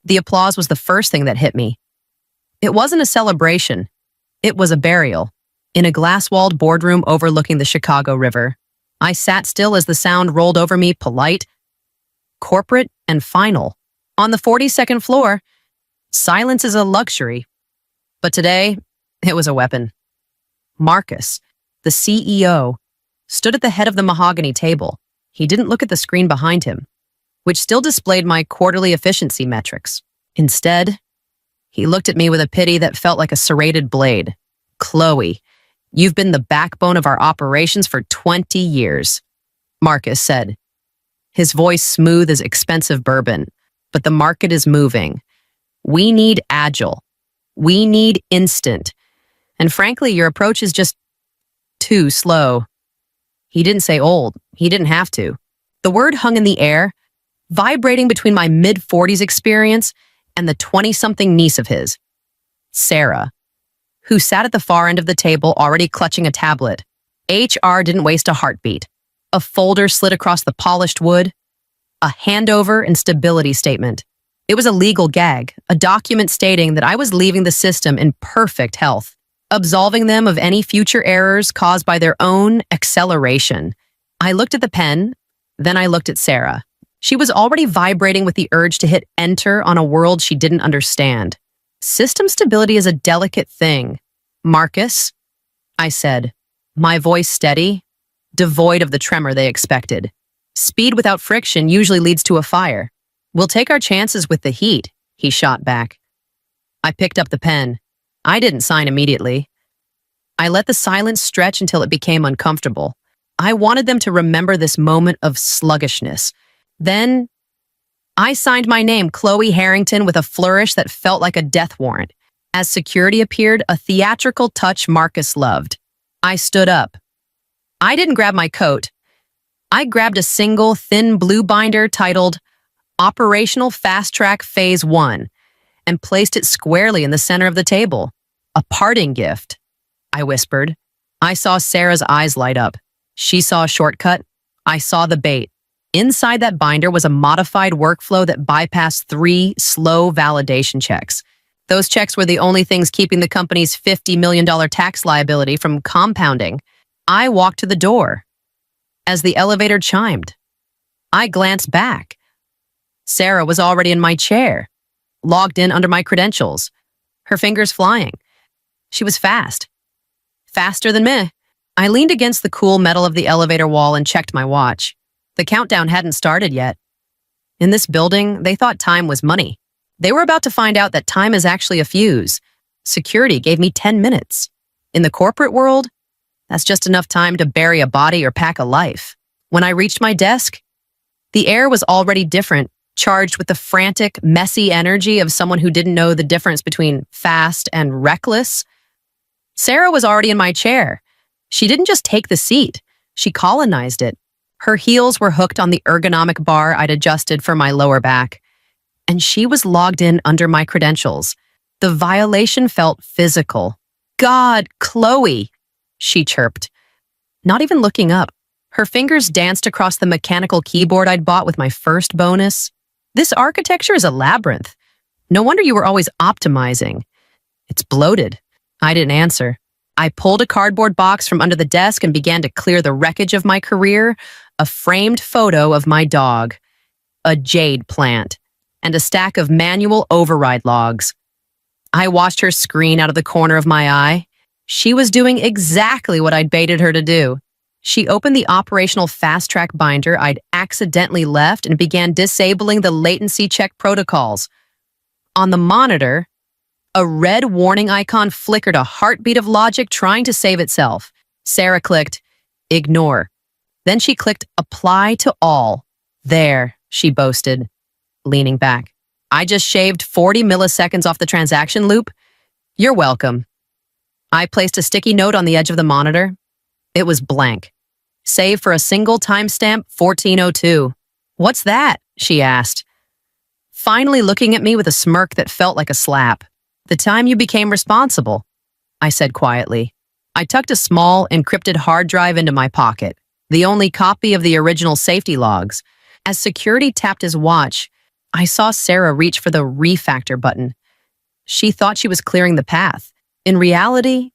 The applause was the first thing that hit me. It wasn't a celebration. It was a burial. In a glass-walled boardroom overlooking the Chicago River, I sat still as the sound rolled over me, polite, corporate, and final. On the 42nd floor, silence is a luxury. But today, it was a weapon. Marcus, the CEO, stood at the head of the mahogany table. He didn't look at the screen behind him, which still displayed my quarterly efficiency metrics. Instead, he looked at me with a pity that felt like a serrated blade. "Chloe, you've been the backbone of our operations for 20 years, Marcus said. His voice smooth as expensive bourbon. But the market is moving. We need agile. We need instant. And frankly, your approach is just too slow." He didn't say old. He didn't have to. The word hung in the air, vibrating between my mid-40s experience and the 20-something niece of his, Sarah, who sat at the far end of the table already clutching a tablet. HR didn't waste a heartbeat. A folder slid across the polished wood, a handover and stability statement. It was a legal gag, a document stating that I was leaving the system in perfect health, absolving them of any future errors caused by their own acceleration. I looked at the pen, then I looked at Sarah. She was already vibrating with the urge to hit enter on a world she didn't understand. System stability is a delicate thing. "Marcus," I said, my voice steady, devoid of the tremor they expected. "Speed without friction usually leads to a fire. We'll take our chances with the heat," he shot back. I picked up the pen. I didn't sign immediately. I let the silence stretch until it became uncomfortable. I wanted them to remember this moment of sluggishness. Then, I signed my name, Chloe Harrington, with a flourish that felt like a death warrant. As security appeared, a theatrical touch Marcus loved. I stood up. I didn't grab my coat. I grabbed a single, thin blue binder titled Operational Fast Track Phase 1 and placed it squarely in the center of the table. "A parting gift," I whispered. I saw Sarah's eyes light up. She saw a shortcut. I saw the bait. Inside that binder was a modified workflow that bypassed 3 slow validation checks. Those checks were the only things keeping the company's $50 million tax liability from compounding. I walked to the door. As the elevator chimed, I glanced back. Sarah was already in my chair, logged in under my credentials, her fingers flying. She was fast. Faster than me. I leaned against the cool metal of the elevator wall and checked my watch. The countdown hadn't started yet. In this building, they thought time was money. They were about to find out that time is actually a fuse. Security gave me 10 minutes. In the corporate world, that's just enough time to bury a body or pack a life. When I reached my desk, the air was already different, charged with the frantic, messy energy of someone who didn't know the difference between fast and reckless. Sarah was already in my chair. She didn't just take the seat, she colonized it. Her heels were hooked on the ergonomic bar I'd adjusted for my lower back, and she was logged in under my credentials. The violation felt physical. "God, Chloe," she chirped, not even looking up. Her fingers danced across the mechanical keyboard I'd bought with my first bonus. "This architecture is a labyrinth. No wonder you were always optimizing." "It's bloated." I didn't answer. I pulled a cardboard box from under the desk and began to clear the wreckage of my career, a framed photo of my dog, a jade plant, and a stack of manual override logs. I watched her screen out of the corner of my eye. She was doing exactly what I'd baited her to do. She opened the operational fast track binder I'd accidentally left and began disabling the latency check protocols. On the monitor, a red warning icon flickered, a heartbeat of logic trying to save itself. Sarah clicked, "Ignore." Then she clicked, "Apply to all." "There," she boasted, leaning back. "I just shaved 40 milliseconds off the transaction loop. You're welcome." I placed a sticky note on the edge of the monitor. It was blank, save for a single timestamp, 14:02. "What's that?" she asked, finally looking at me with a smirk that felt like a slap. "The time you became responsible," I said quietly. I tucked a small, encrypted hard drive into my pocket, the only copy of the original safety logs. As security tapped his watch, I saw Sarah reach for the refactor button. She thought she was clearing the path. In reality,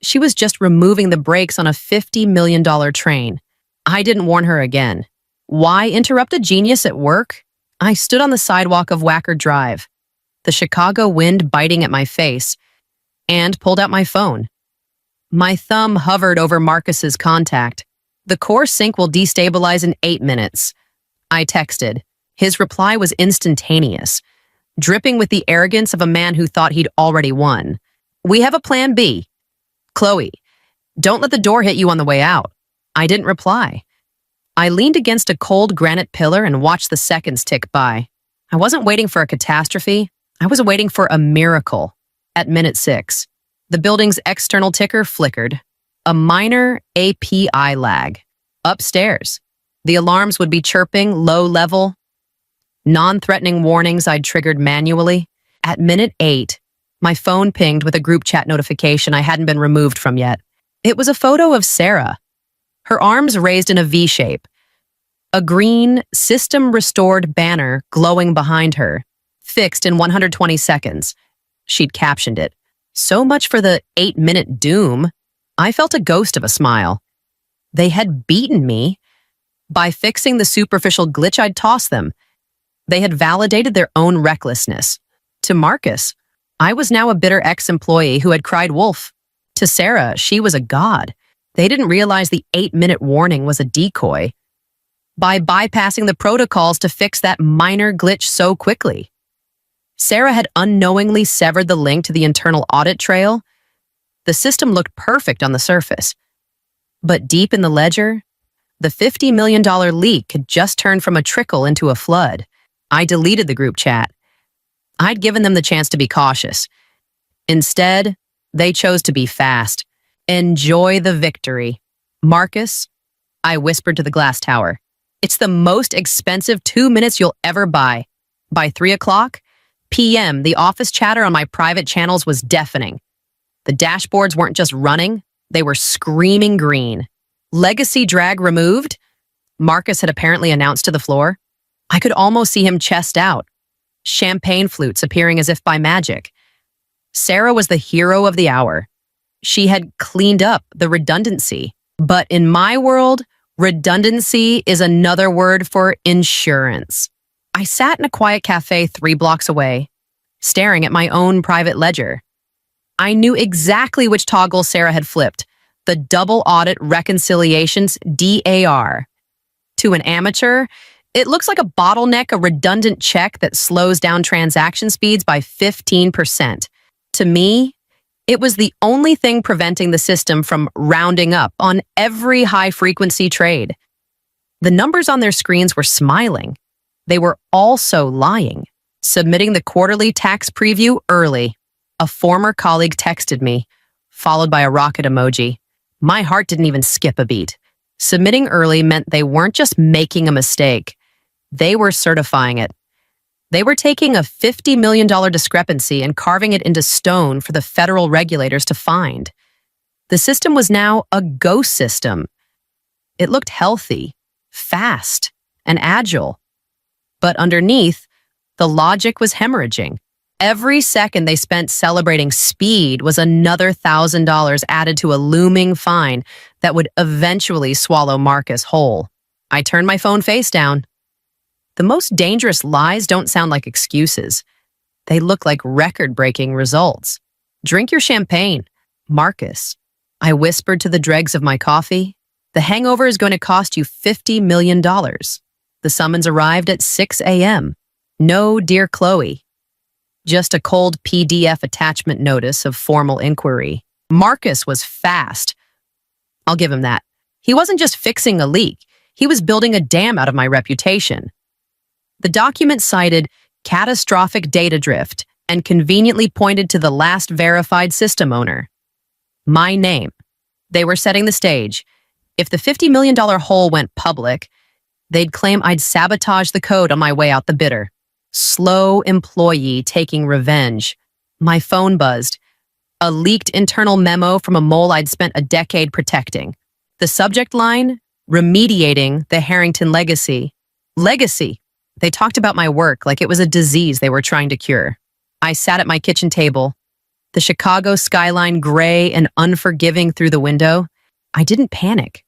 she was just removing the brakes on a $50 million train. I didn't warn her again. Why interrupt a genius at work? I stood on the sidewalk of Wacker Drive, the Chicago wind biting at my face, and pulled out my phone. My thumb hovered over Marcus's contact. The core sync will destabilize in 8 minutes. I texted. His reply was instantaneous, dripping with the arrogance of a man who thought he'd already won. We have a plan B. Chloe, don't let the door hit you on the way out. I didn't reply. I leaned against a cold granite pillar and watched the seconds tick by. I wasn't waiting for a catastrophe. I was waiting for a miracle. At minute 6, the building's external ticker flickered. A minor API lag. Upstairs, the alarms would be chirping low level, non-threatening warnings I'd triggered manually. At minute 8, my phone pinged with a group chat notification I hadn't been removed from yet. It was a photo of Sarah, her arms raised in a V shape, a green, system-restored banner glowing behind her, fixed in 120 seconds. She'd captioned it. So much for the 8-minute doom. I felt a ghost of a smile. They had beaten me. By fixing the superficial glitch I'd tossed them, they had validated their own recklessness. To Marcus, I was now a bitter ex-employee who had cried wolf. To Sarah, she was a god. They didn't realize the 8-minute warning was a decoy. By bypassing the protocols to fix that minor glitch so quickly, Sarah had unknowingly severed the link to the internal audit trail. The system looked perfect on the surface. But deep in the ledger, the $50 million leak had just turned from a trickle into a flood. I deleted the group chat. I'd given them the chance to be cautious. Instead, they chose to be fast. Enjoy the victory. Marcus, I whispered to the glass tower, it's the most expensive 2 minutes you'll ever buy. By 3:00 p.m., the office chatter on my private channels was deafening. The dashboards weren't just running, they were screaming green. Legacy drag removed, Marcus had apparently announced to the floor. I could almost see him chest out, champagne flutes appearing as if by magic. Sarah was the hero of the hour. She had cleaned up the redundancy. But in my world, redundancy is another word for insurance. I sat in a quiet cafe 3 blocks away, staring at my own private ledger. I knew exactly which toggle Sarah had flipped, the double audit reconciliations DAR. To an amateur, it looks like a bottleneck, a redundant check that slows down transaction speeds by 15%. To me, it was the only thing preventing the system from rounding up on every high-frequency trade. The numbers on their screens were smiling. They were also lying. Submitting the quarterly tax preview early. A former colleague texted me, followed by a rocket emoji. My heart didn't even skip a beat. Submitting early meant they weren't just making a mistake. They were certifying it. They were taking a $50 million discrepancy and carving it into stone for the federal regulators to find. The system was now a ghost system. It looked healthy, fast, and agile. But underneath, the logic was hemorrhaging. Every second they spent celebrating speed was another $1,000 added to a looming fine that would eventually swallow Marcus whole. I turned my phone face down. The most dangerous lies don't sound like excuses. They look like record-breaking results. Drink your champagne, Marcus. I whispered to the dregs of my coffee. The hangover is going to cost you $50 million. The summons arrived at 6 a.m. No, dear Chloe. Just a cold PDF attachment notice of formal inquiry. Marcus was fast. I'll give him that. He wasn't just fixing a leak. He was building a dam out of my reputation. The document cited catastrophic data drift and conveniently pointed to the last verified system owner. My name. They were setting the stage. If the $50 million hole went public, they'd claim I'd sabotaged the code on my way out the bitter. Slow employee taking revenge. My phone buzzed. A leaked internal memo from a mole I'd spent a decade protecting. The subject line, remediating the Harrington legacy. Legacy. They talked about my work like it was a disease they were trying to cure. I sat at my kitchen table, the Chicago skyline gray and unforgiving through the window. I didn't panic.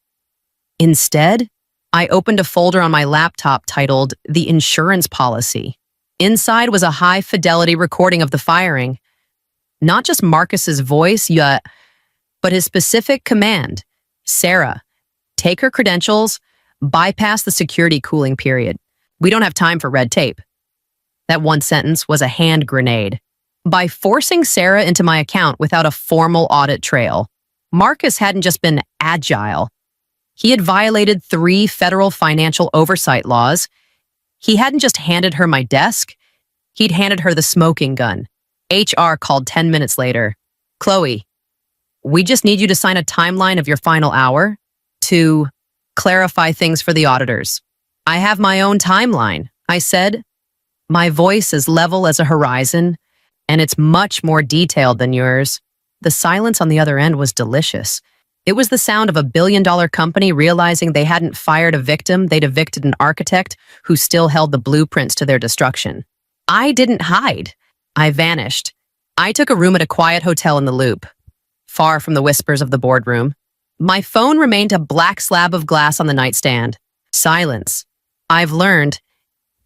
Instead, I opened a folder on my laptop titled The Insurance Policy. Inside was a high-fidelity recording of the firing. Not just Marcus's voice, but his specific command. Sarah, take her credentials, bypass the security cooling period. We don't have time for red tape. That one sentence was a hand grenade. By forcing Sarah into my account without a formal audit trail, Marcus hadn't just been agile. He had violated 3 federal financial oversight laws. He hadn't just handed her my desk, he'd handed her the smoking gun. HR called 10 minutes later. Chloe, we just need you to sign a timeline of your final hour to clarify things for the auditors. I have my own timeline, I said. My voice is level as a horizon, and it's much more detailed than yours. The silence on the other end was delicious. It was the sound of a billion-dollar company realizing they hadn't fired a victim, they'd evicted an architect who still held the blueprints to their destruction. I didn't hide. I vanished. I took a room at a quiet hotel in the Loop, far from the whispers of the boardroom. My phone remained a black slab of glass on the nightstand. Silence, I've learned,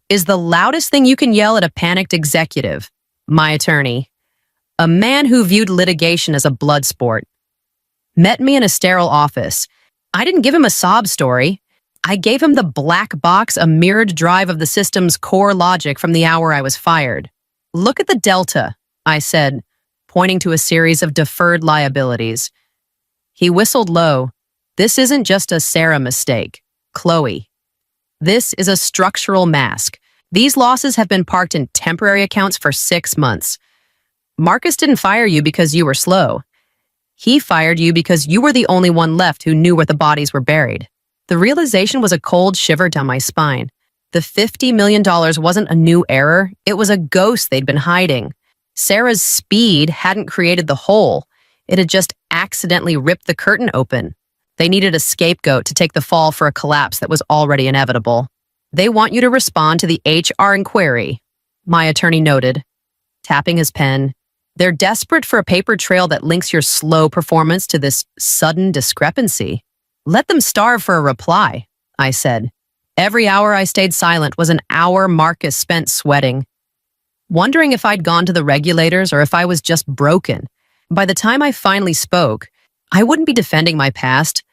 is the loudest thing you can yell at a panicked executive. My attorney, a man who viewed litigation as a blood sport, met me in a sterile office. I didn't give him a sob story. I gave him the black box, a mirrored drive of the system's core logic from the hour I was fired. Look at the delta, I said, pointing to a series of deferred liabilities. He whistled low. This isn't just a Sarah mistake, Chloe. This is a structural mask. These losses have been parked in temporary accounts for 6 months. Marcus didn't fire you because you were slow. He fired you because you were the only one left who knew where the bodies were buried. The realization was a cold shiver down my spine. The $50 million wasn't a new error, it was a ghost they'd been hiding. Sarah's speed hadn't created the hole. It had just accidentally ripped the curtain open. They needed a scapegoat to take the fall for a collapse that was already inevitable. They want you to respond to the HR inquiry, my attorney noted, tapping his pen. They're desperate for a paper trail that links your slow performance to this sudden discrepancy. Let them starve for a reply, I said. Every hour I stayed silent was an hour Marcus spent sweating, wondering if I'd gone to the regulators or if I was just broken. By the time I finally spoke, I wouldn't be defending my past.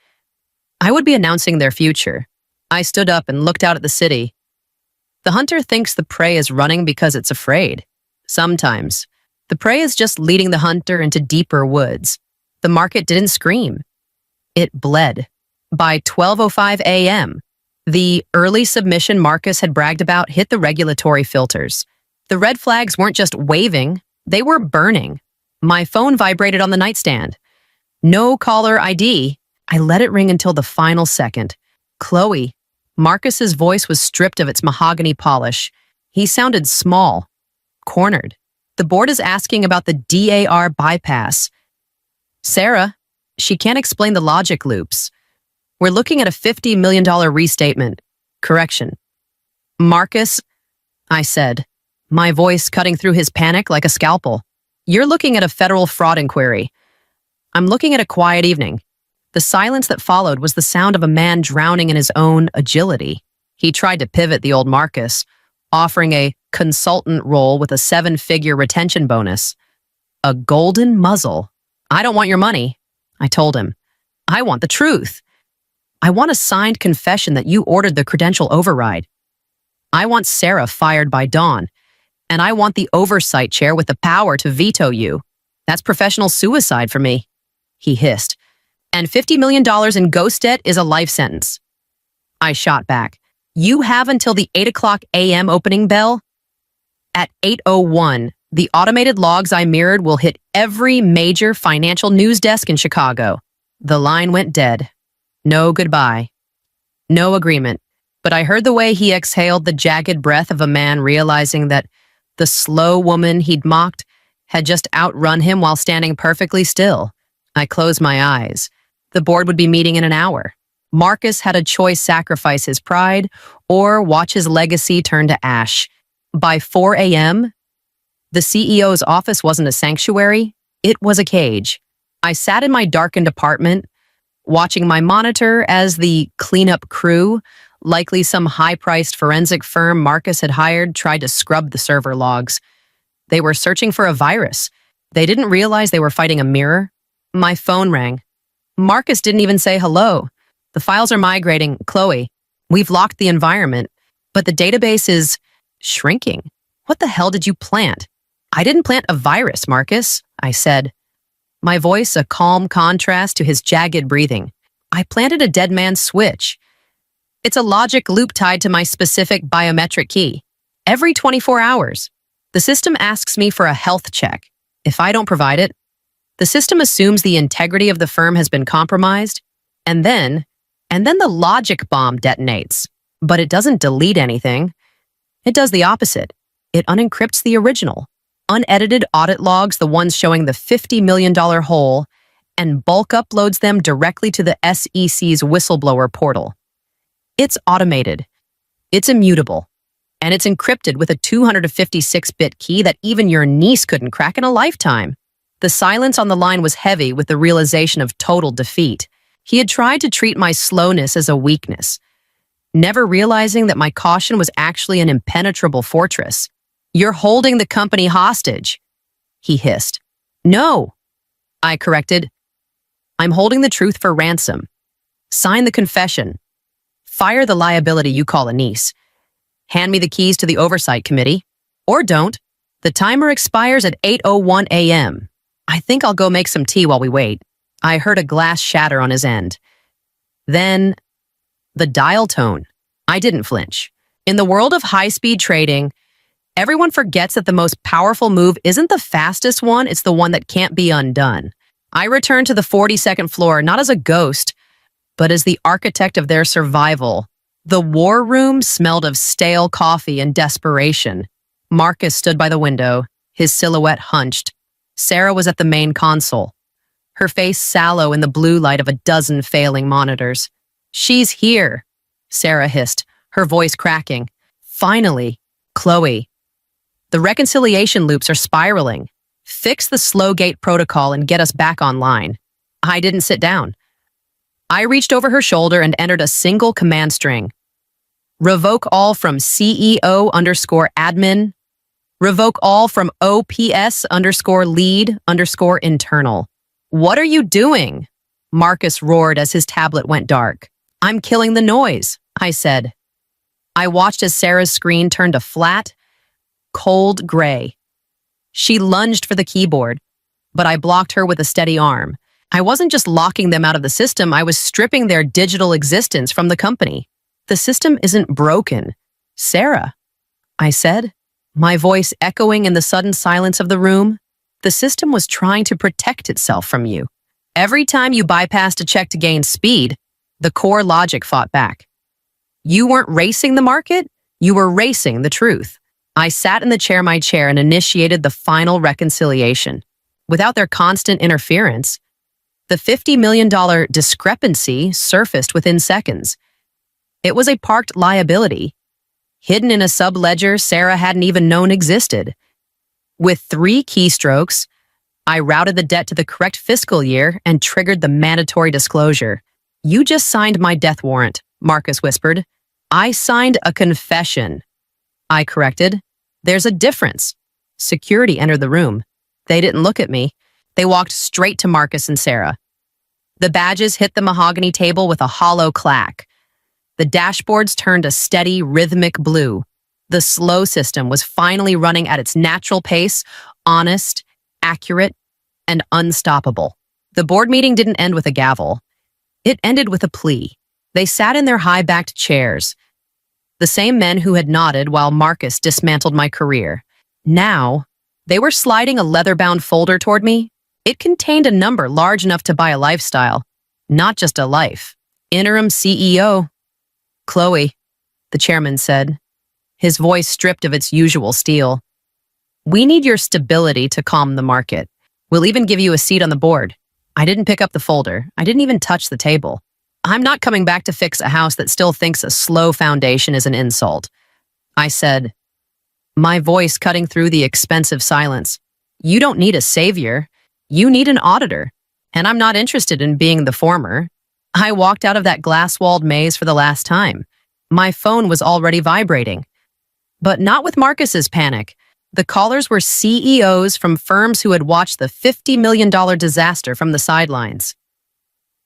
I would be announcing their future. I stood up and looked out at the city. The hunter thinks the prey is running because it's afraid. Sometimes. The prey is just leading the hunter into deeper woods. The market didn't scream. It bled. By 12:05 a.m., the early submission Marcus had bragged about hit the regulatory filters. The red flags weren't just waving, they were burning. My phone vibrated on the nightstand. No caller ID. I let it ring until the final second. Chloe. Marcus's voice was stripped of its mahogany polish. He sounded small, cornered. The board is asking about the DAR bypass. Sarah, she can't explain the logic loops. We're looking at a $50 million restatement. Correction. Marcus, I said, my voice cutting through his panic like a scalpel. You're looking at a federal fraud inquiry. I'm looking at a quiet evening. The silence that followed was the sound of a man drowning in his own agility. He tried to pivot the old Marcus, offering a consultant role with a 7-figure retention bonus. A golden muzzle. I don't want your money, I told him. I want the truth. I want a signed confession that you ordered the credential override. I want Sarah fired by dawn, and I want the oversight chair with the power to veto you. That's professional suicide for me, he hissed. And $50 million in ghost debt is a life sentence. I shot back. You have until the 8 o'clock a.m. opening bell. At 8:01, the automated logs I mirrored will hit every major financial news desk in Chicago. The line went dead. No goodbye. No agreement. But I heard the way he exhaled the jagged breath of a man realizing that the slow woman he'd mocked had just outrun him while standing perfectly still. I closed my eyes. The board would be meeting in an hour. Marcus had a choice: sacrifice his pride or watch his legacy turn to ash. By 4 a.m., the CEO's office wasn't a sanctuary, it was a cage. I sat in my darkened apartment, watching my monitor as the cleanup crew, likely some high-priced forensic firm Marcus had hired, tried to scrub the server logs. They were searching for a virus. They didn't realize they were fighting a mirror. My phone rang. Marcus didn't even say hello. The files are migrating. Chloe, we've locked the environment, but the database is shrinking. What the hell did you plant? I didn't plant a virus, Marcus, I said, my voice a calm contrast to his jagged breathing. I planted a dead man's switch. It's a logic loop tied to my specific biometric key. Every 24 hours, the system asks me for a health check. If I don't provide it, the system assumes the integrity of the firm has been compromised, and then the logic bomb detonates. But it doesn't delete anything. It does the opposite. It unencrypts the original, unedited audit logs, the ones showing the $50 million hole, and bulk uploads them directly to the SEC's whistleblower portal. It's automated, it's immutable, and it's encrypted with a 256-bit key that even your niece couldn't crack in a lifetime. The silence on the line was heavy with the realization of total defeat. He had tried to treat my slowness as a weakness, never realizing that my caution was actually an impenetrable fortress. You're holding the company hostage, he hissed. No, I corrected. I'm holding the truth for ransom. Sign the confession. Fire the liability you call a niece. Hand me the keys to the oversight committee. Or don't. The timer expires at 8:01 a.m. I think I'll go make some tea while we wait. I heard a glass shatter on his end. Then, the dial tone. I didn't flinch. In the world of high-speed trading, everyone forgets that the most powerful move isn't the fastest one, it's the one that can't be undone. I returned to the 42nd floor, not as a ghost, but as the architect of their survival. The war room smelled of stale coffee and desperation. Marcus stood by the window, his silhouette hunched. Sarah was at the main console, her face sallow in the blue light of a dozen failing monitors. She's here, Sarah hissed, her voice cracking. Finally, Chloe. The reconciliation loops are spiraling. Fix the slow gate protocol and get us back online. I didn't sit down. I reached over her shoulder and entered a single command string. Revoke all from CEO_admin. Revoke all from OPS_lead_internal. What are you doing? Marcus roared as his tablet went dark. I'm killing the noise, I said. I watched as Sarah's screen turned a flat, cold gray. She lunged for the keyboard, but I blocked her with a steady arm. I wasn't just locking them out of the system, I was stripping their digital existence from the company. The system isn't broken, Sarah, I said, my voice echoing in the sudden silence of the room. The system was trying to protect itself from you. Every time you bypassed a check to gain speed, the core logic fought back. You weren't racing the market, you were racing the truth. I sat in my chair and initiated the final reconciliation. Without their constant interference, the $50 million discrepancy surfaced within seconds. It was a parked liability, hidden in a subledger Sarah hadn't even known existed. With 3 keystrokes, I routed the debt to the correct fiscal year and triggered the mandatory disclosure. You just signed my death warrant, Marcus whispered. I signed a confession. I corrected. There's a difference. Security entered the room. They didn't look at me. They walked straight to Marcus and Sarah. The badges hit the mahogany table with a hollow clack. The dashboards turned a steady, rhythmic blue. The slow system was finally running at its natural pace, honest, accurate, and unstoppable. The board meeting didn't end with a gavel. It ended with a plea. They sat in their high-backed chairs, the same men who had nodded while Marcus dismantled my career. Now, they were sliding a leather-bound folder toward me. It contained a number large enough to buy a lifestyle, not just a life. Interim CEO. Chloe, the chairman said, his voice stripped of its usual steel. We need your stability to calm the market. We'll even give you a seat on the board. I didn't pick up the folder. I didn't even touch the table. I'm not coming back to fix a house that still thinks a slow foundation is an insult. I said, my voice cutting through the expensive silence. You don't need a savior. You need an auditor. And I'm not interested in being the former. I walked out of that glass-walled maze for the last time. My phone was already vibrating. But not with Marcus's panic. The callers were CEOs from firms who had watched the $50 million disaster from the sidelines.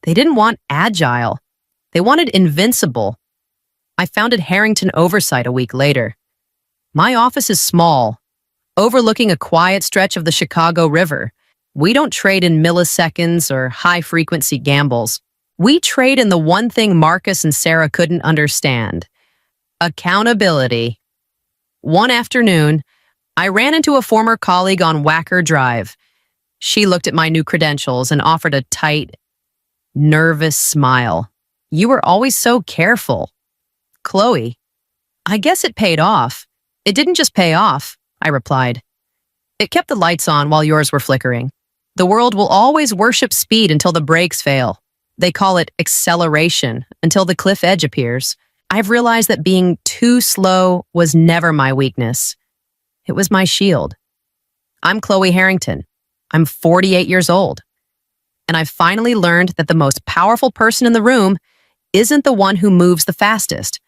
They didn't want agile. They wanted invincible. I founded Harrington Oversight a week later. My office is small, overlooking a quiet stretch of the Chicago River. We don't trade in milliseconds or high-frequency gambles. We trade in the one thing Marcus and Sarah couldn't understand: accountability. One afternoon, I ran into a former colleague on Wacker Drive. She looked at my new credentials and offered a tight, nervous smile. You were always so careful. Chloe, I guess it paid off. It didn't just pay off, I replied. It kept the lights on while yours were flickering. The world will always worship speed until the brakes fail. They call it acceleration until the cliff edge appears. I've realized that being too slow was never my weakness. It was my shield. I'm Chloe Harrington. I'm 48 years old. And I've finally learned that the most powerful person in the room isn't the one who moves the fastest.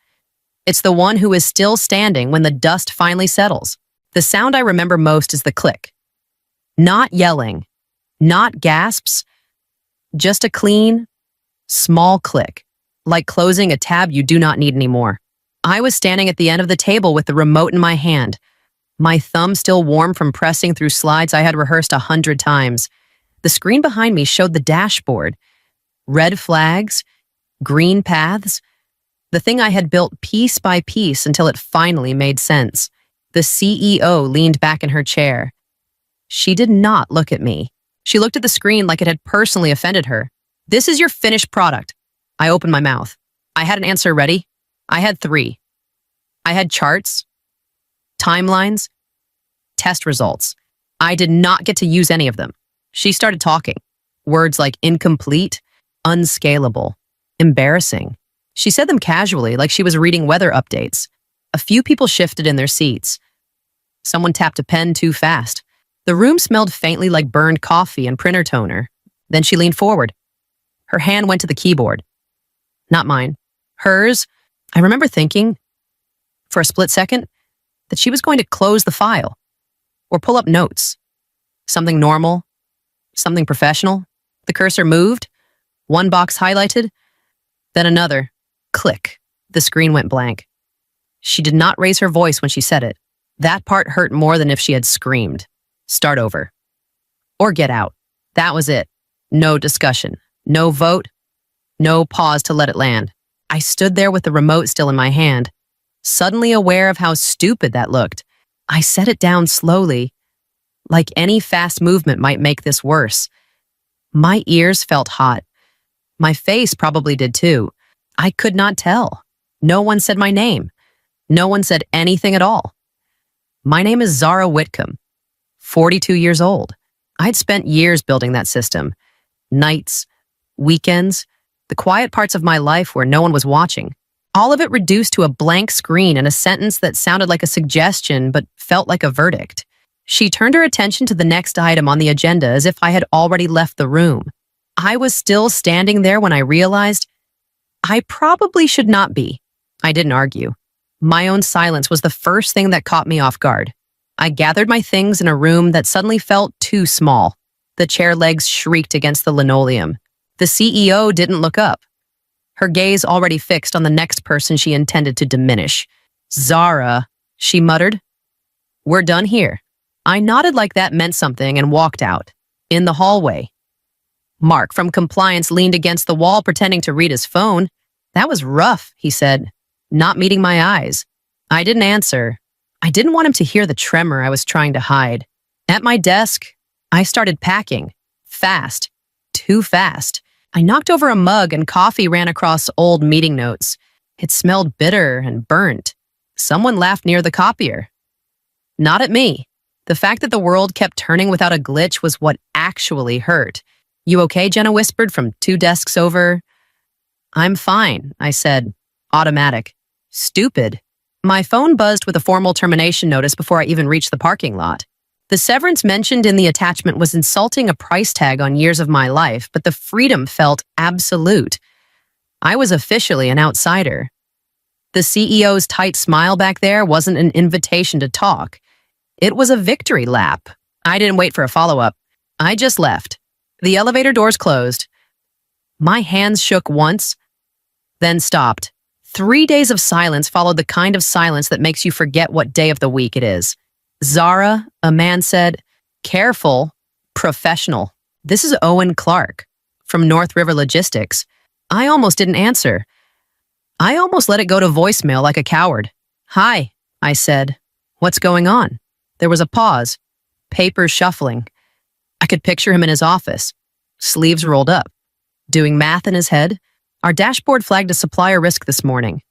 It's the one who is still standing when the dust finally settles. The sound I remember most is the click. Not yelling, not gasps, just a clean, small click, like closing a tab you do not need anymore. I was standing at the end of the table with the remote in my hand, my thumb still warm from pressing through slides I had rehearsed 100 times. The screen behind me showed the dashboard. Red flags, green paths, the thing I had built piece by piece until it finally made sense. The CEO leaned back in her chair. She did not look at me. She looked at the screen like it had personally offended her. This is your finished product. I opened my mouth. I had an answer ready. I had 3. I had charts, timelines, test results. I did not get to use any of them. She started talking. Words like incomplete, unscalable, embarrassing. She said them casually, like she was reading weather updates. A few people shifted in their seats. Someone tapped a pen too fast. The room smelled faintly like burned coffee and printer toner. Then she leaned forward. Her hand went to the keyboard. Not mine. Hers. I remember thinking, for a split second, that she was going to close the file or pull up notes. Something normal, something professional. The cursor moved, one box highlighted, then another. Click. The screen went blank. She did not raise her voice when she said it. That part hurt more than if she had screamed. Start over. Or get out. That was it. No discussion. No vote. No pause to let it land. I stood there with the remote still in my hand, suddenly aware of how stupid that looked. I set it down slowly, like any fast movement might make this worse. My ears felt hot. My face probably did too. I could not tell. No one said my name. No one said anything at all. My name is Zara Whitcomb, 42 years old. I'd spent years building that system. Nights, weekends, the quiet parts of my life where no one was watching. All of it reduced to a blank screen and a sentence that sounded like a suggestion but felt like a verdict. She turned her attention to the next item on the agenda as if I had already left the room. I was still standing there when I realized I probably should not be. I didn't argue. My own silence was the first thing that caught me off guard. I gathered my things in a room that suddenly felt too small. The chair legs shrieked against the linoleum. The CEO didn't look up, her gaze already fixed on the next person she intended to diminish. Zara, she muttered. We're done here. I nodded like that meant something and walked out. In the hallway, Mark from compliance leaned against the wall pretending to read his phone. That was rough, he said, not meeting my eyes. I didn't answer. I didn't want him to hear the tremor I was trying to hide. At my desk, I started packing. Fast. Too fast. I knocked over a mug and coffee ran across old meeting notes. It smelled bitter and burnt. Someone laughed near the copier. Not at me. The fact that the world kept turning without a glitch was what actually hurt. You okay, Jenna whispered from 2 desks over. I'm fine, I said. Automatic. Stupid. My phone buzzed with a formal termination notice before I even reached the parking lot. The severance mentioned in the attachment was insulting a price tag on years of my life, but the freedom felt absolute. I was officially an outsider. The CEO's tight smile back there wasn't an invitation to talk. It was a victory lap. I didn't wait for a follow-up. I just left. The elevator doors closed. My hands shook once, then stopped. 3 days of silence followed, the kind of silence that makes you forget what day of the week it is. Zara, a man said, careful, professional. This is Owen Clark from North River Logistics. I almost didn't answer. I almost let it go to voicemail like a coward. Hi, I said. What's going on? There was a pause, papers shuffling. I could picture him in his office, sleeves rolled up, doing math in his head. Our dashboard flagged a supplier risk this morning.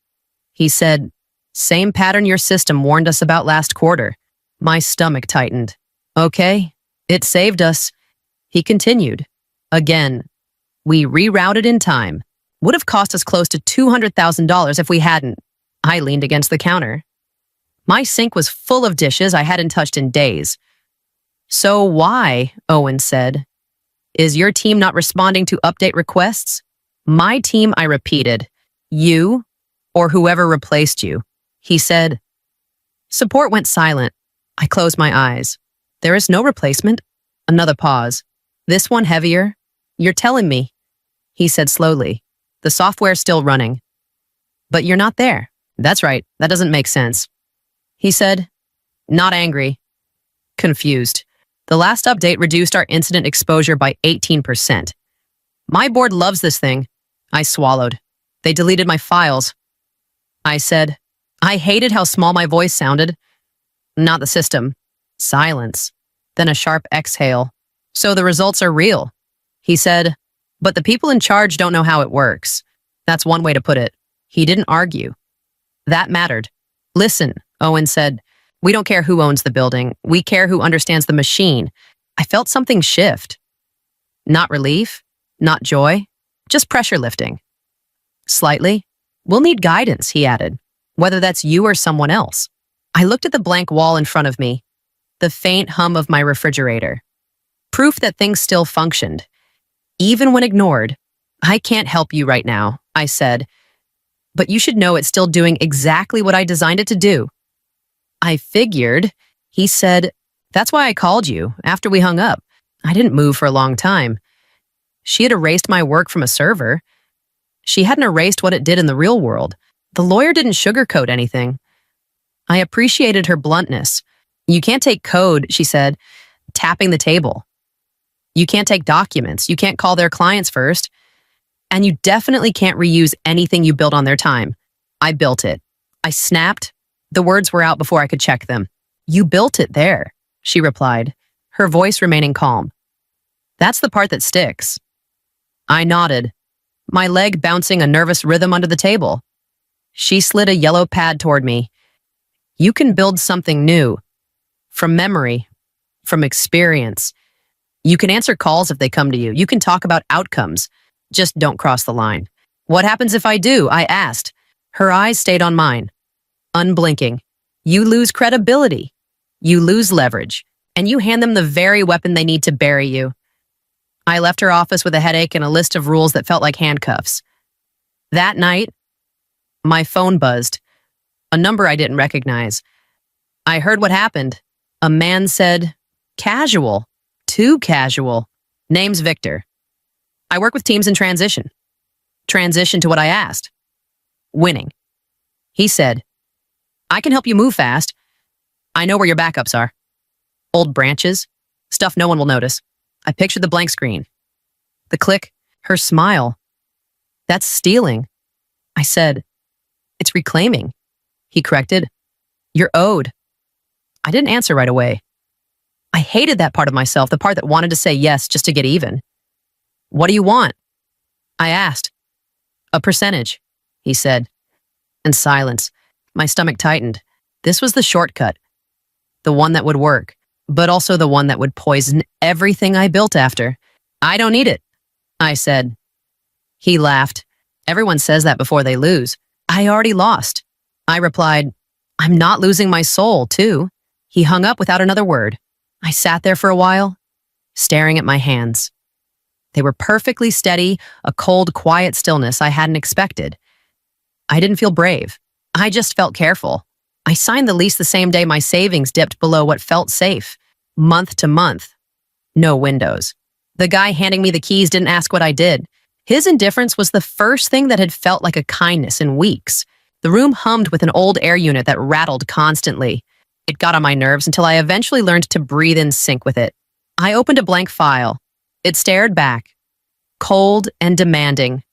He said, same pattern your system warned us about last quarter. My stomach tightened. Okay, it saved us. He continued. Again, we rerouted in time. Would have cost us close to $200,000 if we hadn't. I leaned against the counter. My sink was full of dishes I hadn't touched in days. So why, Owen said, is your team not responding to update requests? My team, I repeated. You or whoever replaced you. He said. Support went silent. I closed my eyes. There is no replacement. Another pause. This one heavier. You're telling me. He said slowly. The software's still running. But you're not there. That's right. That doesn't make sense. He said, not angry. Confused. The last update reduced our incident exposure by 18%. My board loves this thing. I swallowed. They deleted my files. I said, I hated how small my voice sounded. Not the system. Silence. Then a sharp exhale. So the results are real. He said, but the people in charge don't know how it works. That's one way to put it. He didn't argue. That mattered. Listen, Owen said, we don't care who owns the building. We care who understands the machine. I felt something shift. Not relief, not joy, just pressure lifting. Slightly. We'll need guidance, he added, whether that's you or someone else. I looked at the blank wall in front of me, the faint hum of my refrigerator. Proof that things still functioned. Even when ignored. I can't help you right now, I said, but you should know it's still doing exactly what I designed it to do. I figured, he said, that's why I called you after we hung up. I didn't move for a long time. She had erased my work from a server. She hadn't erased what it did in the real world. The lawyer didn't sugarcoat anything. I appreciated her bluntness. You can't take code, she said, tapping the table. You can't take documents. You can't call their clients first. And you definitely can't reuse anything you built on their time. I built it. I snapped. The words were out before I could check them. You built it there, she replied, her voice remaining calm. That's the part that sticks. I nodded, my leg bouncing a nervous rhythm under the table. She slid a yellow pad toward me. You can build something new. From memory. From experience. You can answer calls if they come to you. You can talk about outcomes. Just don't cross the line. What happens if I do? I asked. Her eyes stayed on mine. Unblinking. You lose credibility. You lose leverage. And you hand them the very weapon they need to bury you. I left her office with a headache and a list of rules that felt like handcuffs. That night, my phone buzzed. A number I didn't recognize. I heard what happened. A man said, casual. Too casual. Name's Victor. I work with teams in transition. Transition to what I asked. Winning. He said, I can help you move fast. I know where your backups are. Old branches. Stuff no one will notice. I pictured the blank screen. The click. Her smile. That's stealing. I said, it's reclaiming. He corrected. You're owed. I didn't answer right away. I hated that part of myself, the part that wanted to say yes just to get even. What do you want? I asked. A percentage, he said. And silence. My stomach tightened. This was the shortcut. The one that would work, but also the one that would poison everything I built after. I don't need it, I said. He laughed. Everyone says that before they lose. I already lost. I replied, I'm not losing my soul, too. He hung up without another word. I sat there for a while, staring at my hands. They were perfectly steady, a cold, quiet stillness I hadn't expected. I didn't feel brave. I just felt careful. I signed the lease the same day my savings dipped below what felt safe. Month to month. No windows. The guy handing me the keys didn't ask what I did. His indifference was the first thing that had felt like a kindness in weeks. The room hummed with an old air unit that rattled constantly. It got on my nerves until I eventually learned to breathe in sync with it. I opened a blank file. It stared back. Cold and demanding.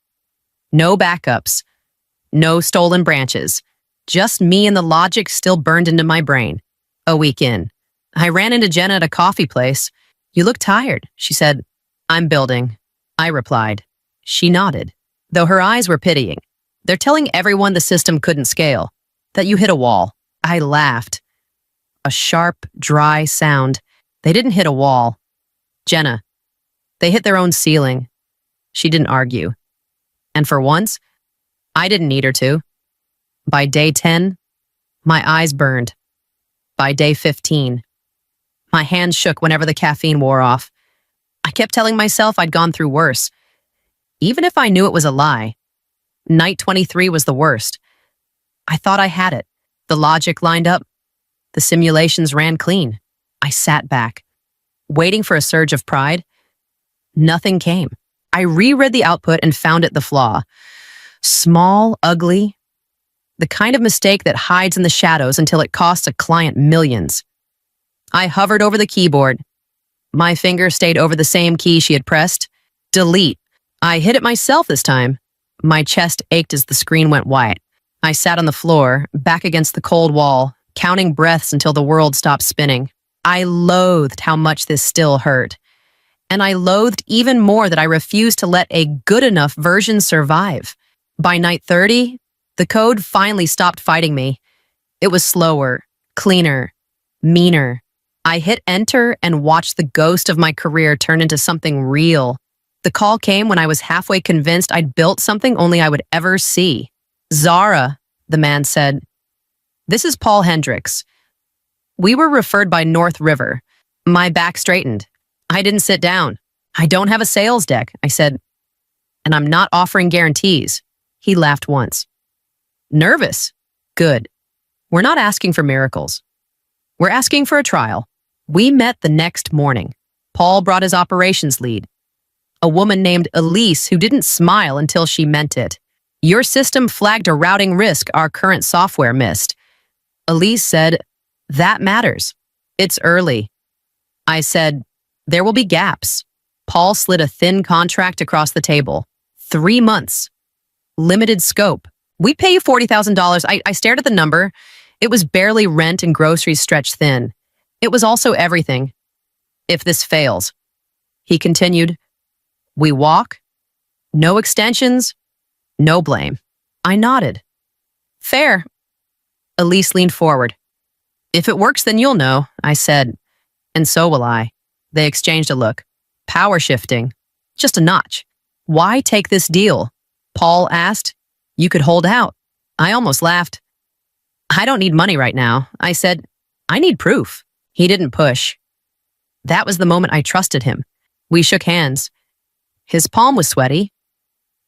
No backups. No stolen branches. Just me and the logic still burned into my brain. A week in. I ran into Jenna at a coffee place. You look tired, she said. I'm building. I replied. She nodded, though her eyes were pitying. They're telling everyone the system couldn't scale, that you hit a wall. I laughed. A sharp, dry sound. They didn't hit a wall. Jenna. They hit their own ceiling. She didn't argue. And for once, I didn't need her to. By day 10, my eyes burned. By day 15, my hands shook whenever the caffeine wore off. I kept telling myself I'd gone through worse. Even if I knew it was a lie, night 23 was the worst. I thought I had it. The logic lined up. The simulations ran clean. I sat back, waiting for a surge of pride. Nothing came. I reread the output and found it the flaw. Small, ugly, the kind of mistake that hides in the shadows until it costs a client millions. I hovered over the keyboard. My finger stayed over the same key she had pressed. Delete. I hit it myself this time. My chest ached as the screen went white. I sat on the floor, back against the cold wall, counting breaths until the world stopped spinning. I loathed how much this still hurt. And I loathed even more that I refused to let a good enough version survive. By night 30, the code finally stopped fighting me. It was slower, cleaner, meaner. I hit enter and watched the ghost of my career turn into something real. The call came when I was halfway convinced I'd built something only I would ever see. Zara, the man said. This is Paul Hendricks. We were referred by North River. My back straightened. I didn't sit down. I don't have a sales deck, I said. And I'm not offering guarantees. He laughed once. Nervous? Good. We're not asking for miracles. We're asking for a trial. We met the next morning. Paul brought his operations lead. A woman named Elise who didn't smile until she meant it. Your system flagged a routing risk our current software missed. Elise said, that matters. It's early. I said, there will be gaps. Paul slid a thin contract across the table. 3 months. Limited scope. We pay you $40,000. I stared at the number. It was barely rent and groceries stretched thin. It was also everything. If this fails. He continued, we walk. No extensions. No blame. I nodded. Fair. Elise leaned forward. If it works, then you'll know, I said. And so will I. They exchanged a look. Power shifting. Just a notch. Why take this deal? Paul asked. You could hold out. I almost laughed. I don't need money right now. I said, I need proof. He didn't push. That was the moment I trusted him. We shook hands. His palm was sweaty.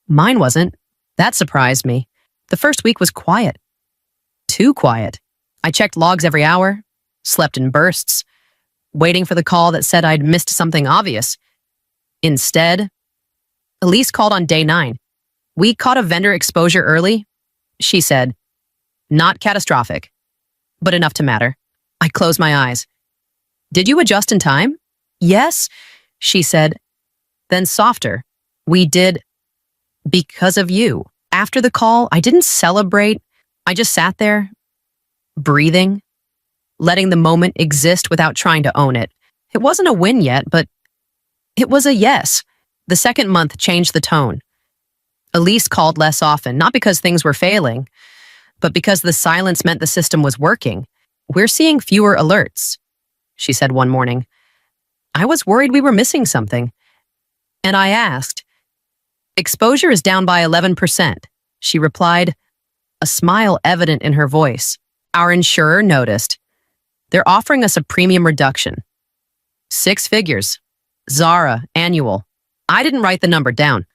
Mine wasn't. That surprised me. The first week was quiet. Too quiet. I checked logs every hour, slept in bursts, waiting for the call that said I'd missed something obvious. Instead, Elise called on day 9. We caught a vendor exposure early, she said. Not catastrophic, but enough to matter. I closed my eyes. Did you adjust in time? Yes, she said. Then softer. We did because of you. After the call, I didn't celebrate. I just sat there, breathing, letting the moment exist without trying to own it. It wasn't a win yet, but it was a yes. The second month changed the tone. Elise called less often, not because things were failing, but because the silence meant the system was working. We're seeing fewer alerts, she said one morning. I was worried we were missing something. And I asked, Exposure is down by 11%, she replied, a smile evident in her voice. Our insurer noticed. They're offering us a premium reduction. 6 figures. Zara, annual. I didn't write the number down.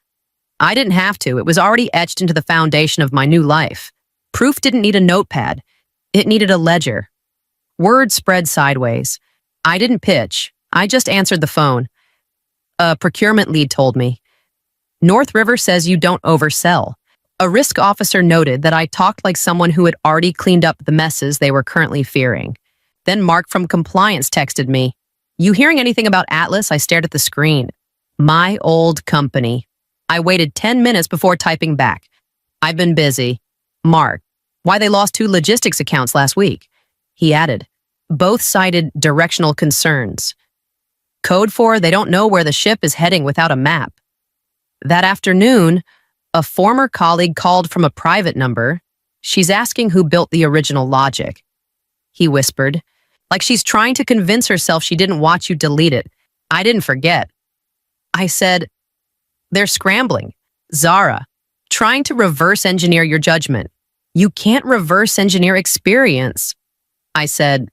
I didn't have to. It was already etched into the foundation of my new life. Proof didn't need a notepad. It needed a ledger. Word spread sideways. I didn't pitch. I just answered the phone. A procurement lead told me. North River says you don't oversell. A risk officer noted that I talked like someone who had already cleaned up the messes they were currently fearing. Then Mark from compliance texted me. You hearing anything about Atlas? I stared at the screen. My old company. I waited 10 minutes before typing back. I've been busy. Mark. Why they lost 2 logistics accounts last week. He added. Both cited directional concerns. Code for they don't know where the ship is heading without a map. That afternoon, a former colleague called from a private number. She's asking who built the original logic. He whispered, like she's trying to convince herself she didn't watch you delete it. I didn't forget. I said, they're scrambling. Zara, trying to reverse engineer your judgment. You can't reverse engineer experience. I said,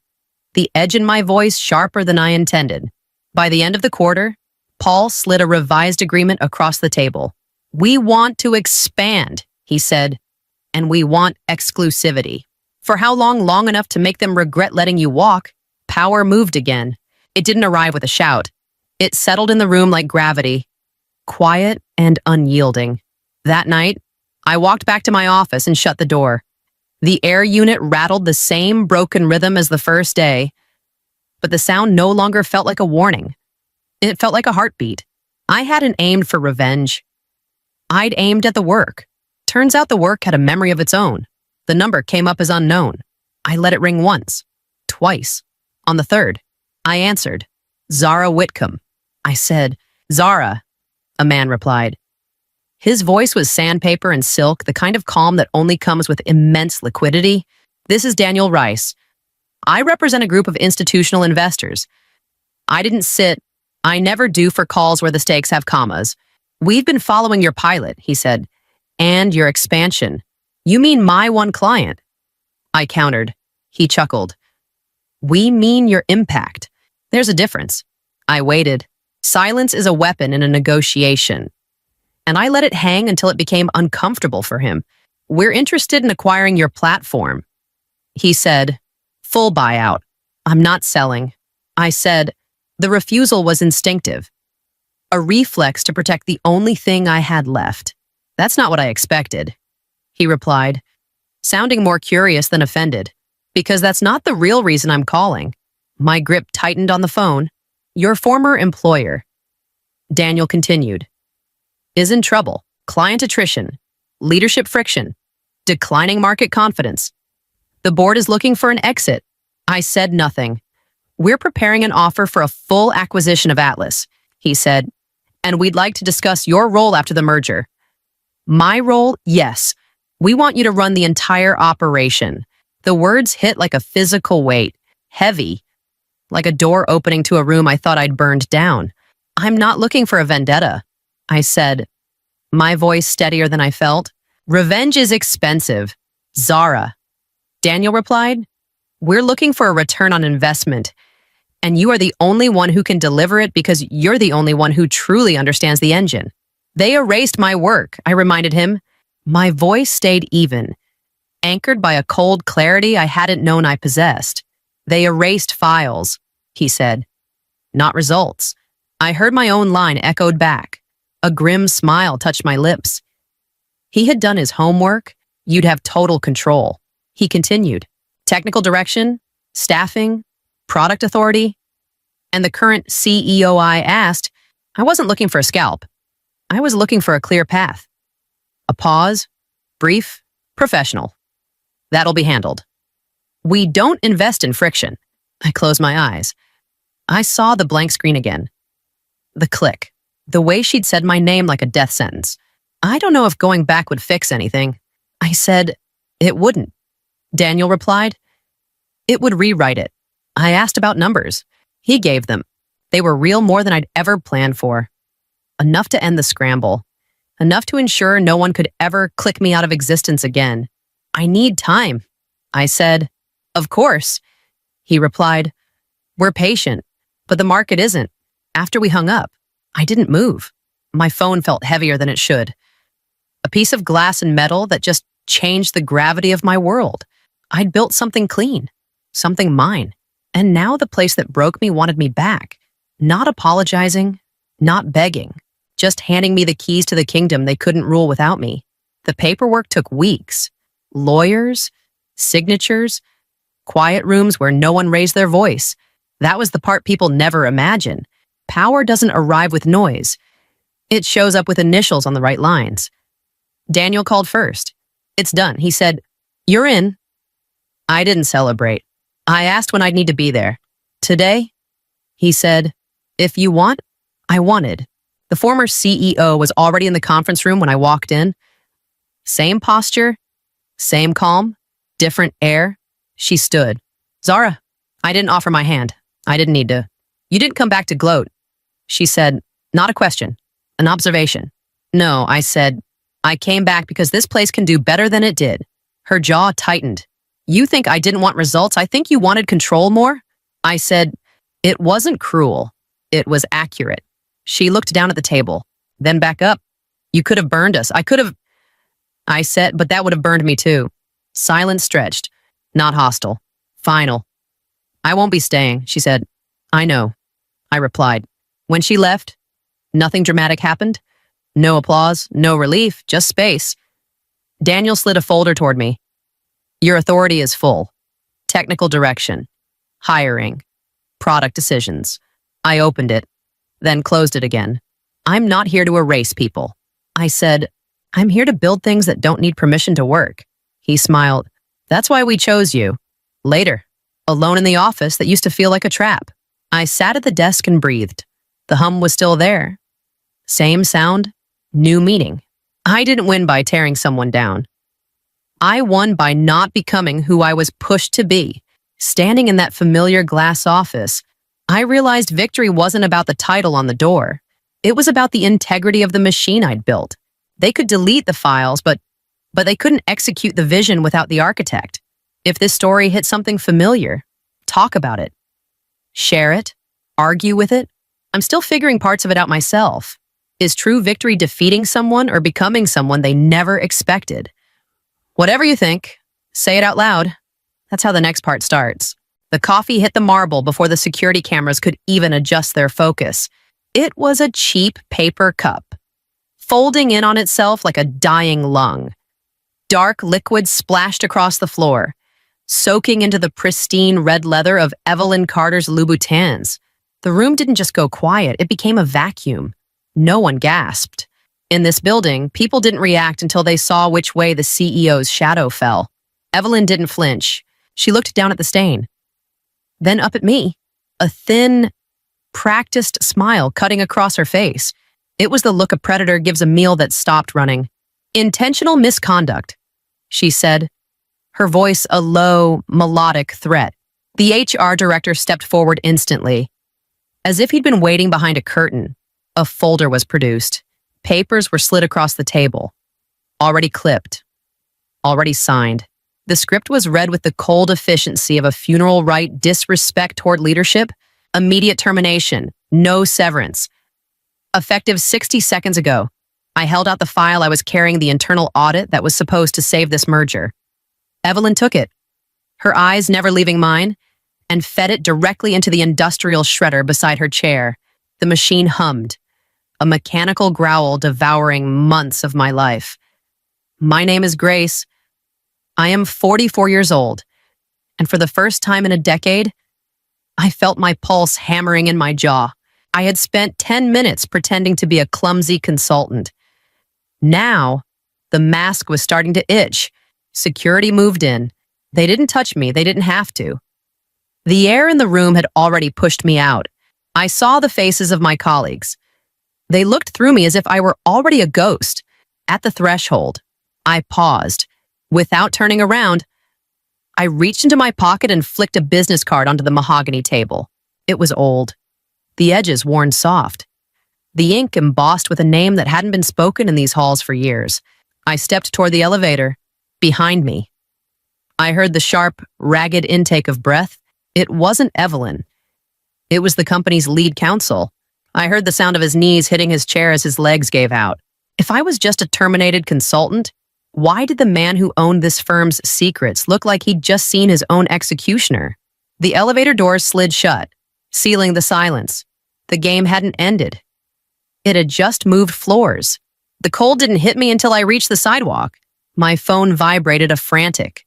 the edge in my voice sharper than I intended. By the end of the quarter, Paul slid a revised agreement across the table. We want to expand, he said, and we want exclusivity. For how long? Long enough to make them regret letting you walk. Power moved again. It didn't arrive with a shout. It settled in the room like gravity, quiet and unyielding. That night, I walked back to my office and shut the door. The air unit rattled the same broken rhythm as the first day, but the sound no longer felt like a warning. It felt like a heartbeat. I hadn't aimed for revenge. I'd aimed at the work. Turns out the work had a memory of its own. The number came up as unknown. I let it ring once, twice. On the third, I answered, Zara Whitcomb. I said, Zara, a man replied. His voice was sandpaper and silk, the kind of calm that only comes with immense liquidity. This is Daniel Rice. I represent a group of institutional investors. I didn't sit. I never do for calls where the stakes have commas. We've been following your pilot, he said, and your expansion. You mean my one client? I countered. He chuckled. We mean your impact. There's a difference. I waited. Silence is a weapon in a negotiation. And I let it hang until it became uncomfortable for him. We're interested in acquiring your platform. He said, full buyout. I'm not selling. I said, the refusal was instinctive. A reflex to protect the only thing I had left. That's not what I expected. He replied, sounding more curious than offended. Because that's not the real reason I'm calling. My grip tightened on the phone. Your former employer. Daniel continued. Is in trouble. Client attrition. Leadership friction. Declining market confidence. The board is looking for an exit. I said nothing. We're preparing an offer for a full acquisition of Atlas, he said, and we'd like to discuss your role after the merger. My role? Yes. We want you to run the entire operation. The words hit like a physical weight, heavy, like a door opening to a room I thought I'd burned down. I'm not looking for a vendetta, I said, my voice steadier than I felt. Revenge is expensive. Zara. Daniel replied, we're looking for a return on investment, and you are the only one who can deliver it because you're the only one who truly understands the engine. They erased my work, I reminded him. My voice stayed even, anchored by a cold clarity I hadn't known I possessed. They erased files, he said. Not results. I heard my own line echoed back. A grim smile touched my lips. He had done his homework. You'd have total control. He continued. Technical direction, staffing, product authority. And the current CEO I asked, I wasn't looking for a scalp. I was looking for a clear path. A pause, brief, professional. That'll be handled. We don't invest in friction. I closed my eyes. I saw the blank screen again. The click. The way she'd said my name like a death sentence. I don't know if going back would fix anything. I said, it wouldn't. Daniel replied, it would rewrite it. I asked about numbers. He gave them. They were real, more than I'd ever planned for. Enough to end the scramble. enough to ensure no one could ever click me out of existence again. I need time. I said, Of course. He replied, We're patient, but the market isn't. After we hung up, I didn't move. My phone felt heavier than it should. A piece of glass and metal that just changed the gravity of my world. I'd built something clean, something mine. And now the place that broke me wanted me back. Not apologizing, not begging, just handing me the keys to the kingdom they couldn't rule without me. The paperwork took weeks. Lawyers, signatures, quiet rooms where no one raised their voice. That was the part people never imagine. Power doesn't arrive with noise. It shows up with initials on the right lines. Daniel called first. It's done. He said, You're in. I didn't celebrate. I asked when I'd need to be there. Today? He said, If you want, I wanted. The former CEO was already in the conference room when I walked in. Same posture, same calm, different air. She stood. Zara, I didn't offer my hand. I didn't need to. You didn't come back to gloat. She said, Not a question, an observation. No, I said, I came back because this place can do better than it did. Her jaw tightened. You think I didn't want results? I think you wanted control more? I said, It wasn't cruel. It was accurate. She looked down at the table, then back up. You could have burned us. I said, but that would have burned me too. Silence stretched. Not hostile. Final. I won't be staying, she said. I know. I replied. When she left, nothing dramatic happened. No applause, no relief, just space. Daniel slid a folder toward me. Your authority is full. Technical direction. Hiring. Product decisions. I opened it, then closed it again. I'm not here to erase people. I said, I'm here to build things that don't need permission to work. He smiled. That's why we chose you. Later, alone in the office that used to feel like a trap. I sat at the desk and breathed. The hum was still there. Same sound, new meaning. I didn't win by tearing someone down. I won by not becoming who I was pushed to be. Standing in that familiar glass office, I realized victory wasn't about the title on the door. It was about the integrity of the machine I'd built. They could delete the files, but they couldn't execute the vision without the architect. If this story hit something familiar, talk about it. Share it. Argue with it. I'm still figuring parts of it out myself. Is true victory defeating someone or becoming someone they never expected? Whatever you think, say it out loud. That's how the next part starts. The coffee hit the marble before the security cameras could even adjust their focus. It was a cheap paper cup, folding in on itself like a dying lung. Dark liquid splashed across the floor, soaking into the pristine red leather of Evelyn Carter's Louboutins. The room didn't just go quiet, it became a vacuum. No one gasped. In this building, people didn't react until they saw which way the CEO's shadow fell. Evelyn didn't flinch. She looked down at the stain. Then up at me, a thin, practiced smile cutting across her face. It was the look a predator gives a meal that stopped running. Intentional misconduct, she said, her voice a low, melodic threat. The HR director stepped forward instantly. As if he'd been waiting behind a curtain, a folder was produced. Papers were slid across the table. Already clipped. Already signed. The script was read with the cold efficiency of a funeral rite disrespect toward leadership. Immediate termination. No severance. Effective 60 seconds ago. I held out the file I was carrying the internal audit that was supposed to save this merger. Evelyn took it, her eyes never leaving mine, and fed it directly into the industrial shredder beside her chair. The machine hummed, a mechanical growl devouring months of my life. My name is Grace. I am 44 years old, and for the first time in a decade, I felt my pulse hammering in my jaw. I had spent 10 minutes pretending to be a clumsy consultant. Now, the mask was starting to itch. Security moved in. They didn't touch me. They didn't have to. The air in the room had already pushed me out. I saw the faces of my colleagues. They looked through me as if I were already a ghost. At the threshold, I paused. Without turning around, I reached into my pocket and flicked a business card onto the mahogany table. It was old. The edges worn soft. the ink embossed with a name that hadn't been spoken in these halls for years. I stepped toward the elevator. Behind me, I heard the sharp, ragged intake of breath. It wasn't Evelyn. It was the company's lead counsel. I heard the sound of his knees hitting his chair as his legs gave out. If I was just a terminated consultant, why did the man who owned this firm's secrets look like he'd just seen his own executioner? The elevator doors slid shut, sealing the silence. The game hadn't ended. It had just moved floors. The cold didn't hit me until I reached the sidewalk. My phone vibrated a frantic,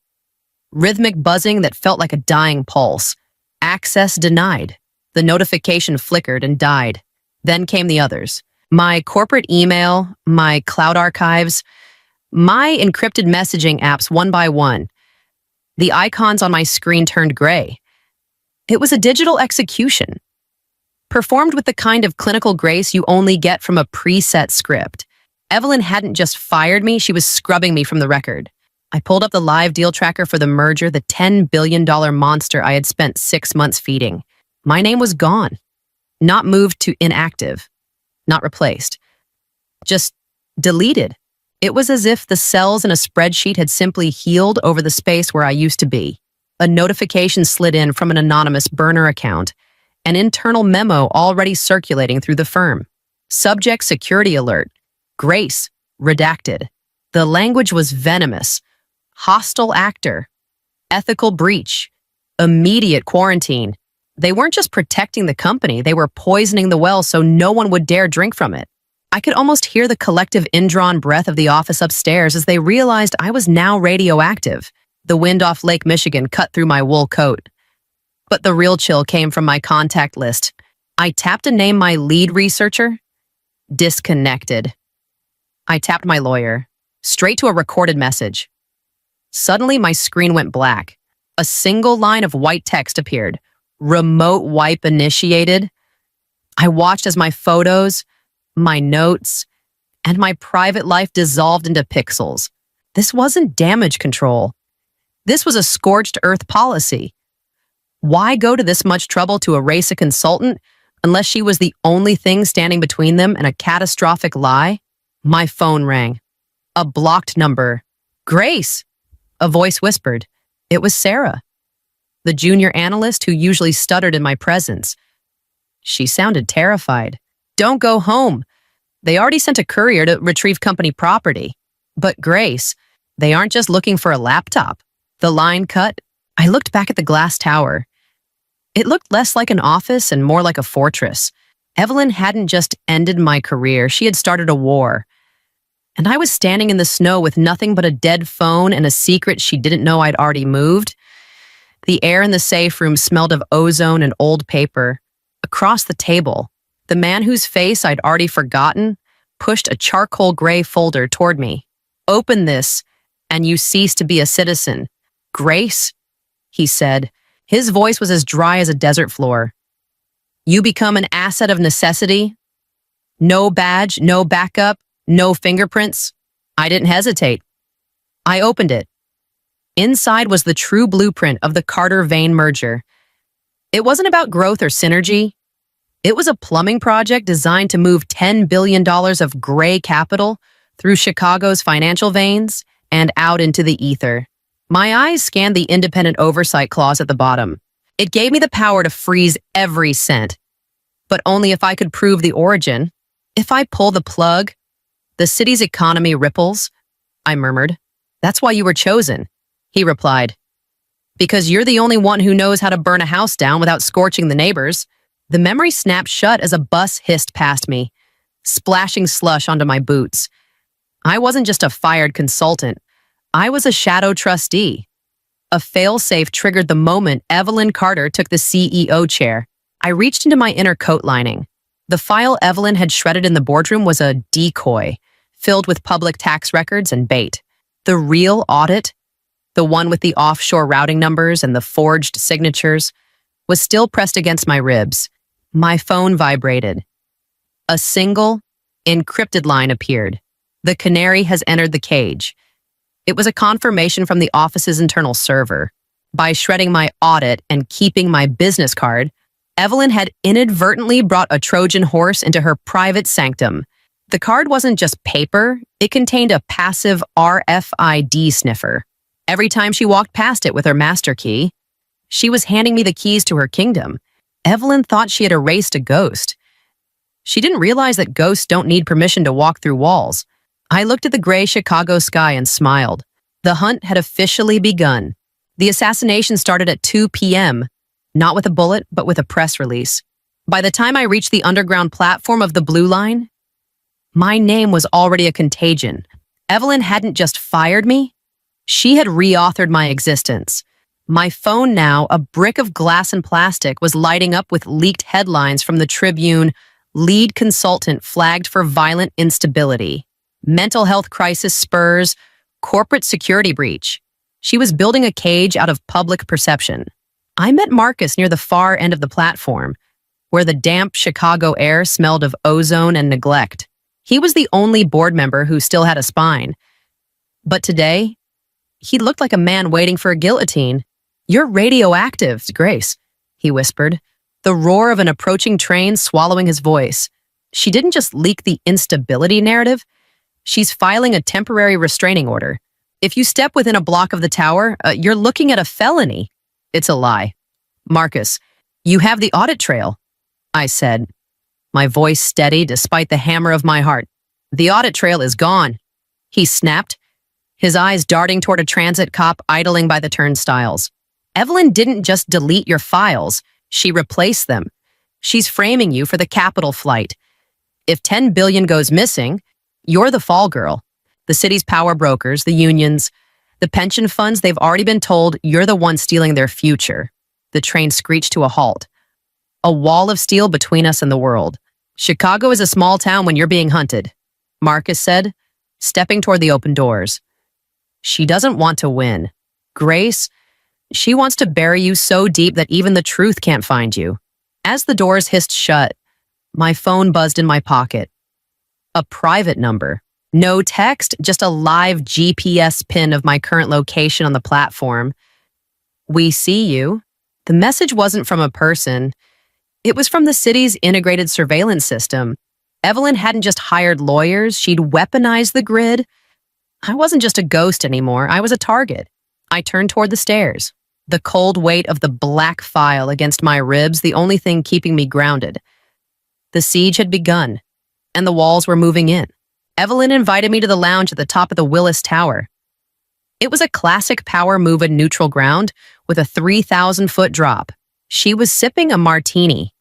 rhythmic buzzing that felt like a dying pulse. Access denied. The notification flickered and died. Then came the others. My corporate email, my cloud archives, my encrypted messaging apps one by one. The icons on my screen turned gray. It was a digital execution, performed with the kind of clinical grace you only get from a preset script. Evelyn hadn't just fired me, she was scrubbing me from the record. I pulled up the live deal tracker for the merger, the $10 billion monster I had spent 6 months feeding. My name was gone. Not moved to inactive. Not replaced. Just deleted. It was as if the cells in a spreadsheet had simply healed over the space where I used to be. A notification slid in from an anonymous burner account, an internal memo already circulating through the firm. Subject security alert. Grace, redacted. The language was venomous. Hostile actor. Ethical breach. Immediate quarantine. They weren't just protecting the company, they were poisoning the well so no one would dare drink from it. I could almost hear the collective indrawn breath of the office upstairs as they realized I was now radioactive. The wind off Lake Michigan cut through my wool coat. But the real chill came from my contact list. I tapped to name my lead researcher. Disconnected. I tapped my lawyer. Straight to a recorded message. Suddenly, my screen went black. A single line of white text appeared. Remote wipe initiated. I watched as my photos, my notes, and my private life dissolved into pixels. This wasn't damage control. This was a scorched earth policy. Why go to this much trouble to erase a consultant unless she was the only thing standing between them and a catastrophic lie? My phone rang. A blocked number. Grace! A voice whispered. It was Sarah, the junior analyst who usually stuttered in my presence. She sounded terrified. Don't go home. They already sent a courier to retrieve company property. But Grace, they aren't just looking for a laptop. The line cut. I looked back at the glass tower. It looked less like an office and more like a fortress. Evelyn hadn't just ended my career, she had started a war. And I was standing in the snow with nothing but a dead phone and a secret she didn't know I'd already moved. The air in the safe room smelled of ozone and old paper. Across the table, the man whose face I'd already forgotten pushed a charcoal gray folder toward me. Open this, and you cease to be a citizen. Grace, he said. His voice was as dry as a desert floor. You become an asset of necessity. No badge, no backup, no fingerprints. I didn't hesitate. I opened it. Inside was the true blueprint of the Carter-Vane merger. It wasn't about growth or synergy. It was a plumbing project designed to move $10 billion of gray capital through Chicago's financial veins and out into the ether. My eyes scanned the independent oversight clause at the bottom. It gave me the power to freeze every cent. But only if I could prove the origin. If I pull the plug, the city's economy ripples, I murmured. That's why you were chosen, he replied. Because you're the only one who knows how to burn a house down without scorching the neighbors. The memory snapped shut as a bus hissed past me, splashing slush onto my boots. I wasn't just a fired consultant. I was a shadow trustee. A fail-safe triggered the moment Evelyn Carter took the CEO chair. I reached into my inner coat lining. The file Evelyn had shredded in the boardroom was a decoy, filled with public tax records and bait. The real audit, the one with the offshore routing numbers and the forged signatures, was still pressed against my ribs. My phone vibrated. A single, encrypted line appeared. The canary has entered the cage. It was a confirmation from the office's internal server. By shredding my audit and keeping my business card, Evelyn had inadvertently brought a Trojan horse into her private sanctum. The card wasn't just paper, it contained a passive RFID sniffer. Every time she walked past it with her master key, she was handing me the keys to her kingdom. Evelyn thought she had erased a ghost. She didn't realize that ghosts don't need permission to walk through walls. I looked at the gray Chicago sky and smiled. The hunt had officially begun. The assassination started at 2 p.m., not with a bullet, but with a press release. By the time I reached the underground platform of the Blue Line, my name was already a contagion. Evelyn hadn't just fired me, she had reauthored my existence. My phone now, a brick of glass and plastic, was lighting up with leaked headlines from the Tribune. Lead consultant flagged for violent instability. Mental health crisis spurs. Corporate security breach. She was building a cage out of public perception. I met Marcus near the far end of the platform, where the damp Chicago air smelled of ozone and neglect. He was the only board member who still had a spine. But today, he looked like a man waiting for a guillotine. "You're radioactive, Grace," he whispered, the roar of an approaching train swallowing his voice. She didn't just leak the instability narrative, she's filing a temporary restraining order. If you step within a block of the tower, you're looking at a felony. It's a lie. "Marcus, you have the audit trail," I said, my voice steady despite the hammer of my heart. "The audit trail is gone," he snapped, his eyes darting toward a transit cop idling by the turnstiles. "Evelyn didn't just delete your files, she replaced them. She's framing you for the Capitol flight. If 10 billion goes missing, you're the fall girl. The city's power brokers, the unions, the pension funds, they've already been told you're the one stealing their future." The train screeched to a halt. A wall of steel between us and the world. "Chicago is a small town when you're being hunted," Marcus said, stepping toward the open doors. "She doesn't want to win. Grace, she wants to bury you so deep that even the truth can't find you." As the doors hissed shut, my phone buzzed in my pocket. A private number. No text, just a live GPS pin of my current location on the platform. "We see you." The message wasn't from a person. It was from the city's integrated surveillance system. Evelyn hadn't just hired lawyers, she'd weaponized the grid. I wasn't just a ghost anymore, I was a target. I turned toward the stairs. The cold weight of the black file against my ribs, the only thing keeping me grounded. The siege had begun, and the walls were moving in. Evelyn invited me to the lounge at the top of the Willis Tower. It was a classic power move in neutral ground with a 3,000-foot drop. She was sipping a martini.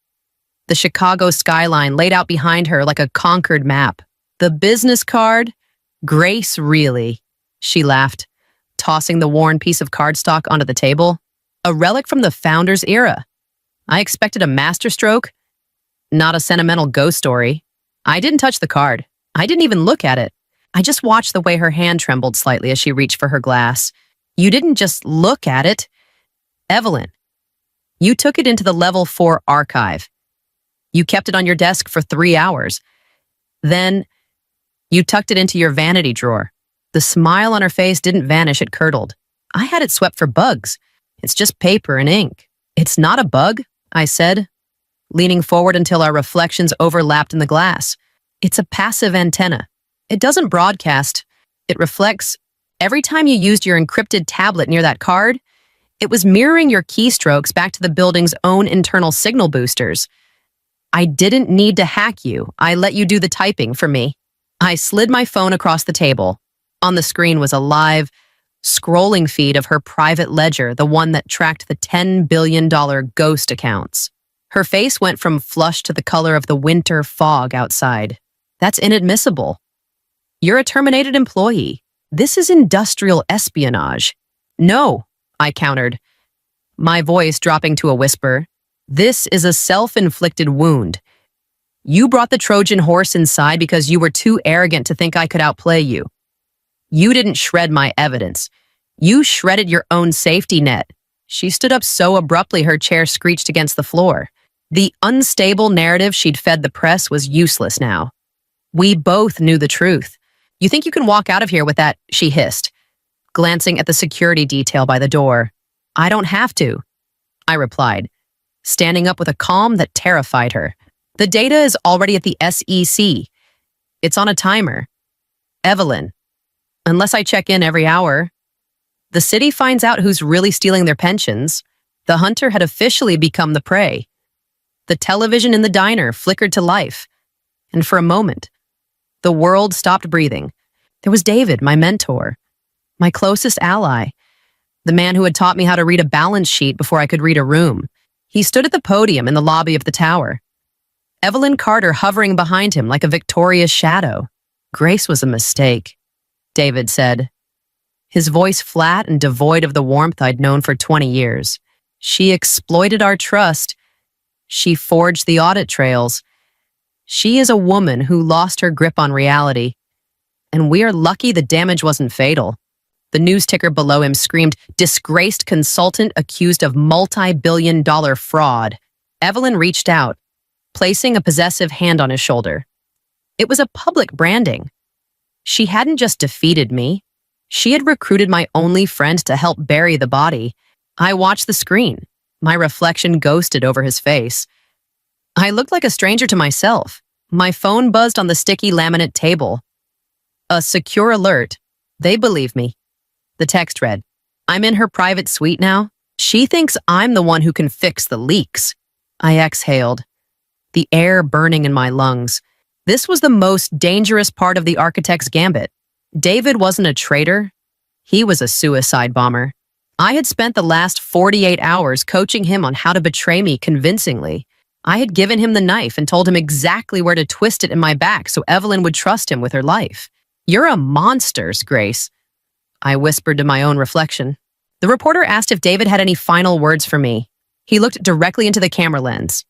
The Chicago skyline laid out behind her like a conquered map. "The business card? Grace, really?" She laughed, tossing the worn piece of cardstock onto the table. "A relic from the founder's era. I expected a masterstroke, not a sentimental ghost story." I didn't touch the card. I didn't even look at it. I just watched the way her hand trembled slightly as she reached for her glass. "You didn't just look at it. Evelyn, you took it into the Level 4 archive. You kept it on your desk for 3 hours. Then, you tucked it into your vanity drawer." The smile on her face didn't vanish, it curdled. "I had it swept for bugs. It's just paper and ink." "It's not a bug," I said, leaning forward until our reflections overlapped in the glass. "It's a passive antenna. It doesn't broadcast. It reflects. Every time you used your encrypted tablet near that card, it was mirroring your keystrokes back to the building's own internal signal boosters. I didn't need to hack you. I let you do the typing for me." I slid my phone across the table. On the screen was a live, scrolling feed of her private ledger, the one that tracked the $10 billion ghost accounts. Her face went from flush to the color of the winter fog outside. "That's inadmissible. You're a terminated employee. This is industrial espionage." "No," I countered, my voice dropping to a whisper. "This is a self-inflicted wound. You brought the Trojan horse inside because you were too arrogant to think I could outplay you. You didn't shred my evidence. You shredded your own safety net." She stood up so abruptly her chair screeched against the floor. The unstable narrative she'd fed the press was useless now. We both knew the truth. "You think you can walk out of here with that?" she hissed, glancing at the security detail by the door. "I don't have to," I replied, standing up with a calm that terrified her. The data is already at the SEC. It's on a timer. Evelyn, unless I check in every hour, the city finds out who's really stealing their pensions. The hunter had officially become the prey. The television in the diner flickered to life, and for a moment, the world stopped breathing. There was David, my mentor, my closest ally, the man who had taught me how to read a balance sheet before I could read a room. He stood at the podium in the lobby of the tower, Evelyn Carter hovering behind him like a victorious shadow. Grace was a mistake, David said, his voice flat and devoid of the warmth I'd known for 20 years. She exploited our trust. She forged the audit trails. She is a woman who lost her grip on reality. And we are lucky the damage wasn't fatal. The news ticker below him screamed, "Disgraced consultant accused of multi-billion-dollar fraud." Evelyn reached out, placing a possessive hand on his shoulder. It was a public branding. She hadn't just defeated me. She had recruited my only friend to help bury the body. I watched the screen. My reflection ghosted over his face. I looked like a stranger to myself. My phone buzzed on the sticky laminate table. A secure alert. They believe me. The text read, "I'm in her private suite now. She thinks I'm the one who can fix the leaks." I exhaled, the air burning in my lungs. This was the most dangerous part of the architect's gambit. David wasn't a traitor. He was a suicide bomber. I had spent the last 48 hours coaching him on how to betray me convincingly. I had given him the knife and told him exactly where to twist it in my back so Evelyn would trust him with her life. "You're a monster, Grace," I whispered to my own reflection. The reporter asked if David had any final words for me. He looked directly into the camera lens,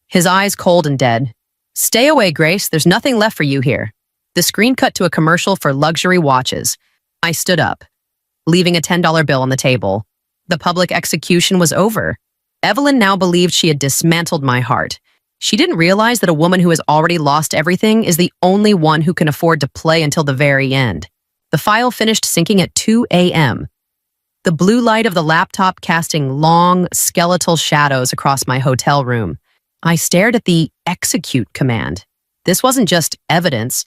his eyes cold and dead. "Stay away, Grace. There's nothing left for you here." The screen cut to a commercial for luxury watches. I stood up, leaving a $10 bill on the table. The public execution was over. Evelyn now believed she had dismantled my heart. She didn't realize that a woman who has already lost everything is the only one who can afford to play until the very end. The file finished syncing at 2 a.m., the blue light of the laptop casting long, skeletal shadows across my hotel room. I stared at the execute command. This wasn't just evidence.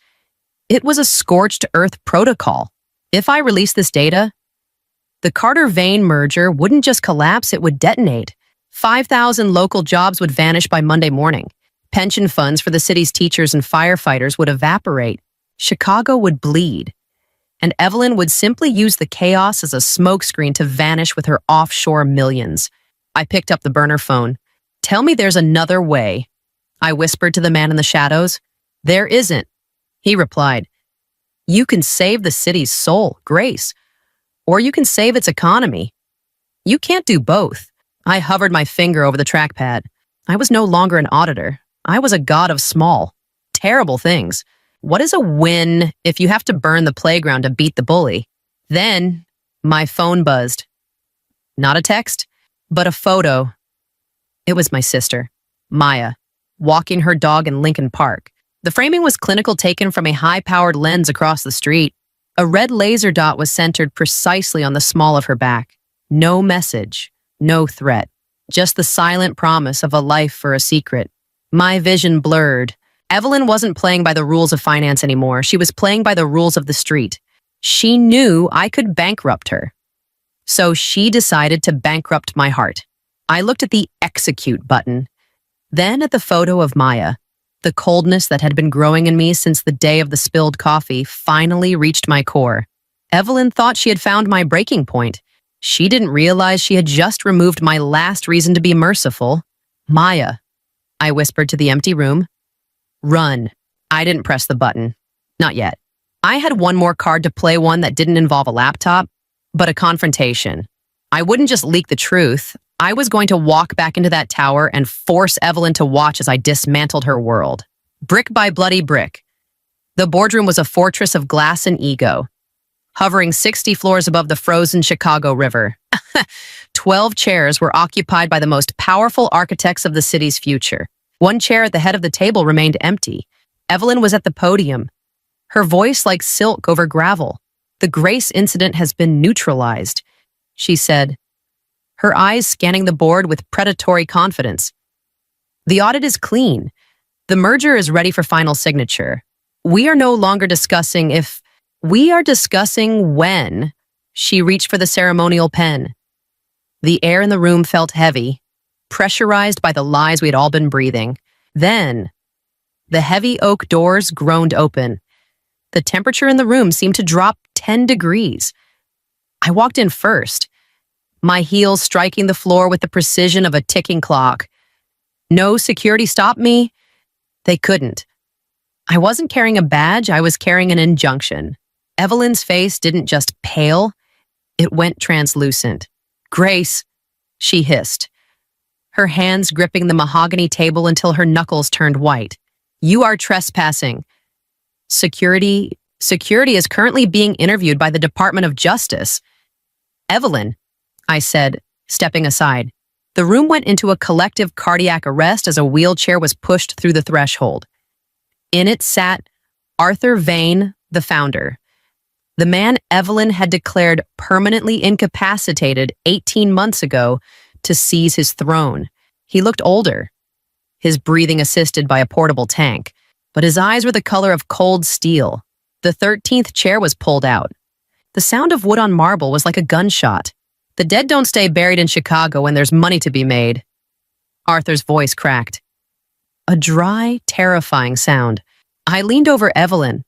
It was a scorched earth protocol. If I released this data, the Carter-Vane merger wouldn't just collapse, it would detonate. 5,000 local jobs would vanish by Monday morning. Pension funds for the city's teachers and firefighters would evaporate. Chicago would bleed. And Evelyn would simply use the chaos as a smokescreen to vanish with her offshore millions. I picked up the burner phone. "Tell me there's another way," I whispered to the man in the shadows. "There isn't," he replied. "You can save the city's soul, Grace, or you can save its economy. You can't do both." I hovered my finger over the trackpad. I was no longer an auditor. I was a god of small, terrible things. What is a win if you have to burn the playground to beat the bully? Then my phone buzzed. Not a text, but a photo. It was my sister, Maya, walking her dog in Lincoln Park. The framing was clinical, taken from a high-powered lens across the street. A red laser dot was centered precisely on the small of her back. No message, no threat, just the silent promise of a life for a secret. My vision blurred. Evelyn wasn't playing by the rules of finance anymore. She was playing by the rules of the street. She knew I could bankrupt her. So she decided to bankrupt my heart. I looked at the execute button, then at the photo of Maya. The coldness that had been growing in me since the day of the spilled coffee finally reached my core. Evelyn thought she had found my breaking point. She didn't realize she had just removed my last reason to be merciful. "Maya," I whispered to the empty room. "Run." I didn't press the button. Not yet. I had one more card to play, one that didn't involve a laptop, but a confrontation. I wouldn't just leak the truth. I was going to walk back into that tower and force Evelyn to watch as I dismantled her world. Brick by bloody brick. The boardroom was a fortress of glass and ego, hovering 60 floors above the frozen Chicago River. 12 chairs were occupied by the most powerful architects of the city's future. One chair at the head of the table remained empty. Evelyn was at the podium, her voice like silk over gravel. "The Grace incident has been neutralized," she said. her eyes scanning the board with predatory confidence. The audit is clean. The merger is ready for final signature. We are no longer discussing if, we are discussing when. She reached for the ceremonial pen. The air in the room felt heavy, pressurized by the lies we had all been breathing. Then, the heavy oak doors groaned open. The temperature in the room seemed to drop 10 degrees. I walked in first, my heels striking the floor with the precision of a ticking clock. No security stopped me. They couldn't. I wasn't carrying a badge, I was carrying an injunction. Evelyn's face didn't just pale, it went translucent. "Grace," she hissed, her hands gripping the mahogany table until her knuckles turned white. "You are trespassing. Security is currently being interviewed by the Department of Justice." "Evelyn," I said, stepping aside. The room went into a collective cardiac arrest as a wheelchair was pushed through the threshold. In it sat Arthur Vane, the founder. The man Evelyn had declared permanently incapacitated 18 months ago to seize his throne. He looked older, his breathing assisted by a portable tank, but his eyes were the color of cold steel. The 13th chair was pulled out. The sound of wood on marble was like a gunshot. "The dead don't stay buried in Chicago when there's money to be made." Arthur's voice cracked. A dry, terrifying sound. I leaned over Evelyn,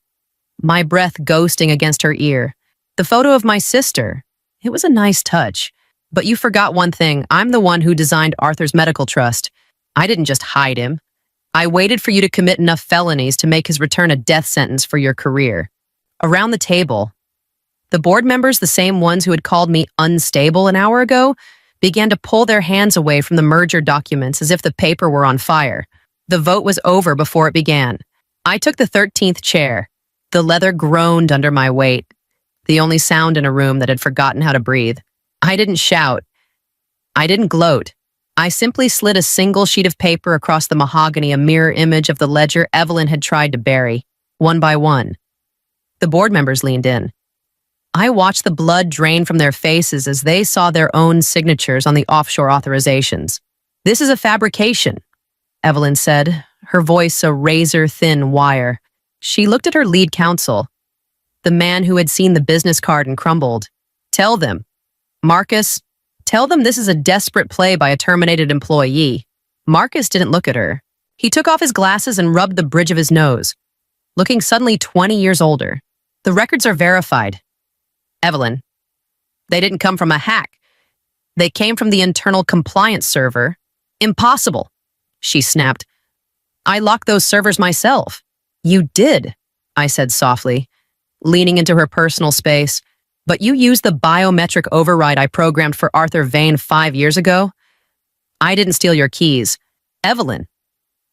my breath ghosting against her ear. "The photo of my sister. It was a nice touch. But you forgot one thing. I'm the one who designed Arthur's medical trust. I didn't just hide him. I waited for you to commit enough felonies to make his return a death sentence for your career." Around the table, the board members, the same ones who had called me unstable an hour ago, began to pull their hands away from the merger documents as if the paper were on fire. The vote was over before it began. I took the 13th chair. The leather groaned under my weight, the only sound in a room that had forgotten how to breathe. I didn't shout. I didn't gloat. I simply slid a single sheet of paper across the mahogany, a mirror image of the ledger Evelyn had tried to bury, one by one. The board members leaned in. I watched the blood drain from their faces as they saw their own signatures on the offshore authorizations. "This is a fabrication," Evelyn said, her voice a razor-thin wire. She looked at her lead counsel, the man who had seen the business card and crumbled. "Tell them, Marcus, tell them this is a desperate play by a terminated employee." Marcus didn't look at her. He took off his glasses and rubbed the bridge of his nose, looking suddenly 20 years older. "The records are verified. Evelyn, they didn't come from a hack. They came from the internal compliance server." "Impossible," she snapped. "I locked those servers myself." "You did," I said softly, leaning into her personal space. "But you used the biometric override I programmed for Arthur Vane 5 years ago. I didn't steal your keys. Evelyn,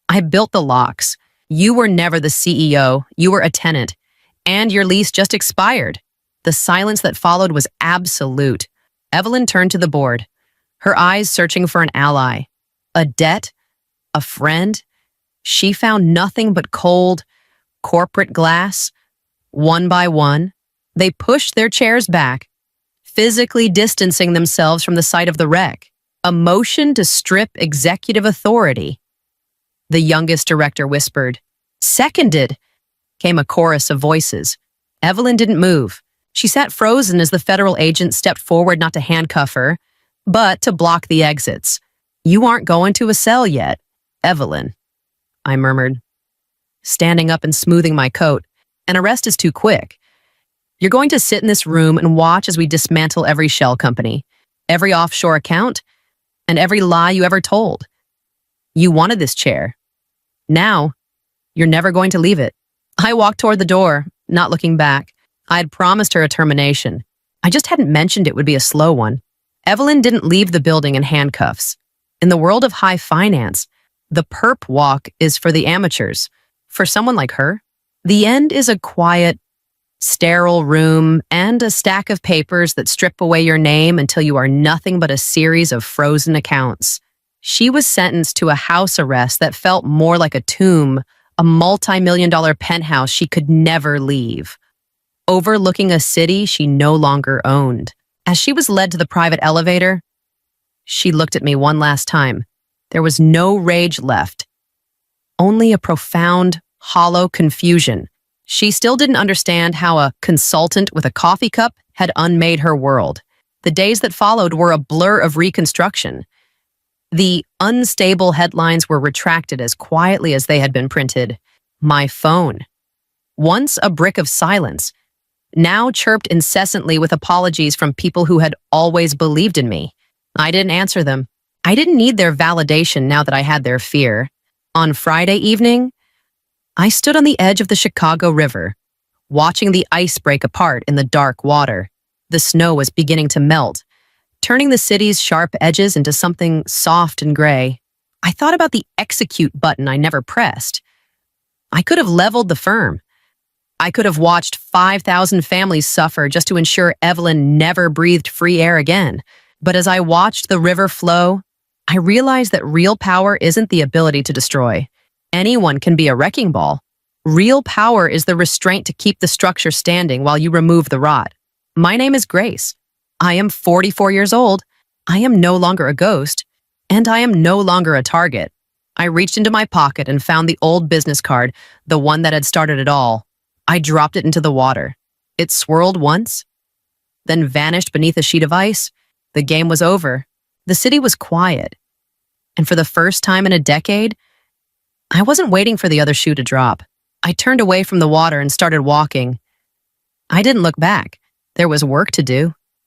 I built the locks. You were never the CEO. You were a tenant. And your lease just expired." The silence that followed was absolute. Evelyn turned to the board, her eyes searching for an ally. A debt? A friend? She found nothing but cold, corporate glass. One by one, they pushed their chairs back, physically distancing themselves from the site of the wreck. A motion to strip executive authority. The youngest director whispered. "Seconded," came a chorus of voices. Evelyn didn't move. She sat frozen as the federal agent stepped forward not to handcuff her, but to block the exits. "You aren't going to a cell yet, Evelyn," I murmured, standing up and smoothing my coat. "An arrest is too quick. You're going to sit in this room and watch as we dismantle every shell company, every offshore account, and every lie you ever told. You wanted this chair. Now, you're never going to leave it." I walked toward the door, not looking back. I had promised her a termination. I just hadn't mentioned it would be a slow one. Evelyn didn't leave the building in handcuffs. In the world of high finance, the perp walk is for the amateurs. For someone like her, the end is a quiet, sterile room and a stack of papers that strip away your name until you are nothing but a series of frozen accounts. She was sentenced to a house arrest that felt more like a tomb, a multi-million-dollar penthouse she could never leave, overlooking a city she no longer owned. As she was led to the private elevator, She looked at me one last time. There was no rage left, only a profound, hollow confusion. She still didn't understand how a consultant with a coffee cup had unmade her world. The days that followed were a blur of reconstruction. The unstable headlines were retracted as quietly as they had been printed. My phone, once a brick of silence, now chirped incessantly with apologies from people who had always believed in me. I didn't answer them. I didn't need their validation now that I had their fear. On Friday evening, I stood on the edge of the Chicago River, watching the ice break apart in the dark water. The snow was beginning to melt, turning the city's sharp edges into something soft and gray. I thought about the execute button I never pressed. I could have leveled the firm. I could have watched 5,000 families suffer just to ensure Evelyn never breathed free air again. But as I watched the river flow, I realized that real power isn't the ability to destroy. Anyone can be a wrecking ball. Real power is the restraint to keep the structure standing while you remove the rot. My name is Grace. I am 44 years old. I am no longer a ghost, and I am no longer a target. I reached into my pocket and found the old business card, the one that had started it all. I dropped it into the water. It swirled once, then vanished beneath a sheet of ice. The game was over. The city was quiet. And for the first time in a decade, I wasn't waiting for the other shoe to drop. I turned away from the water and started walking. I didn't look back. There was work to do.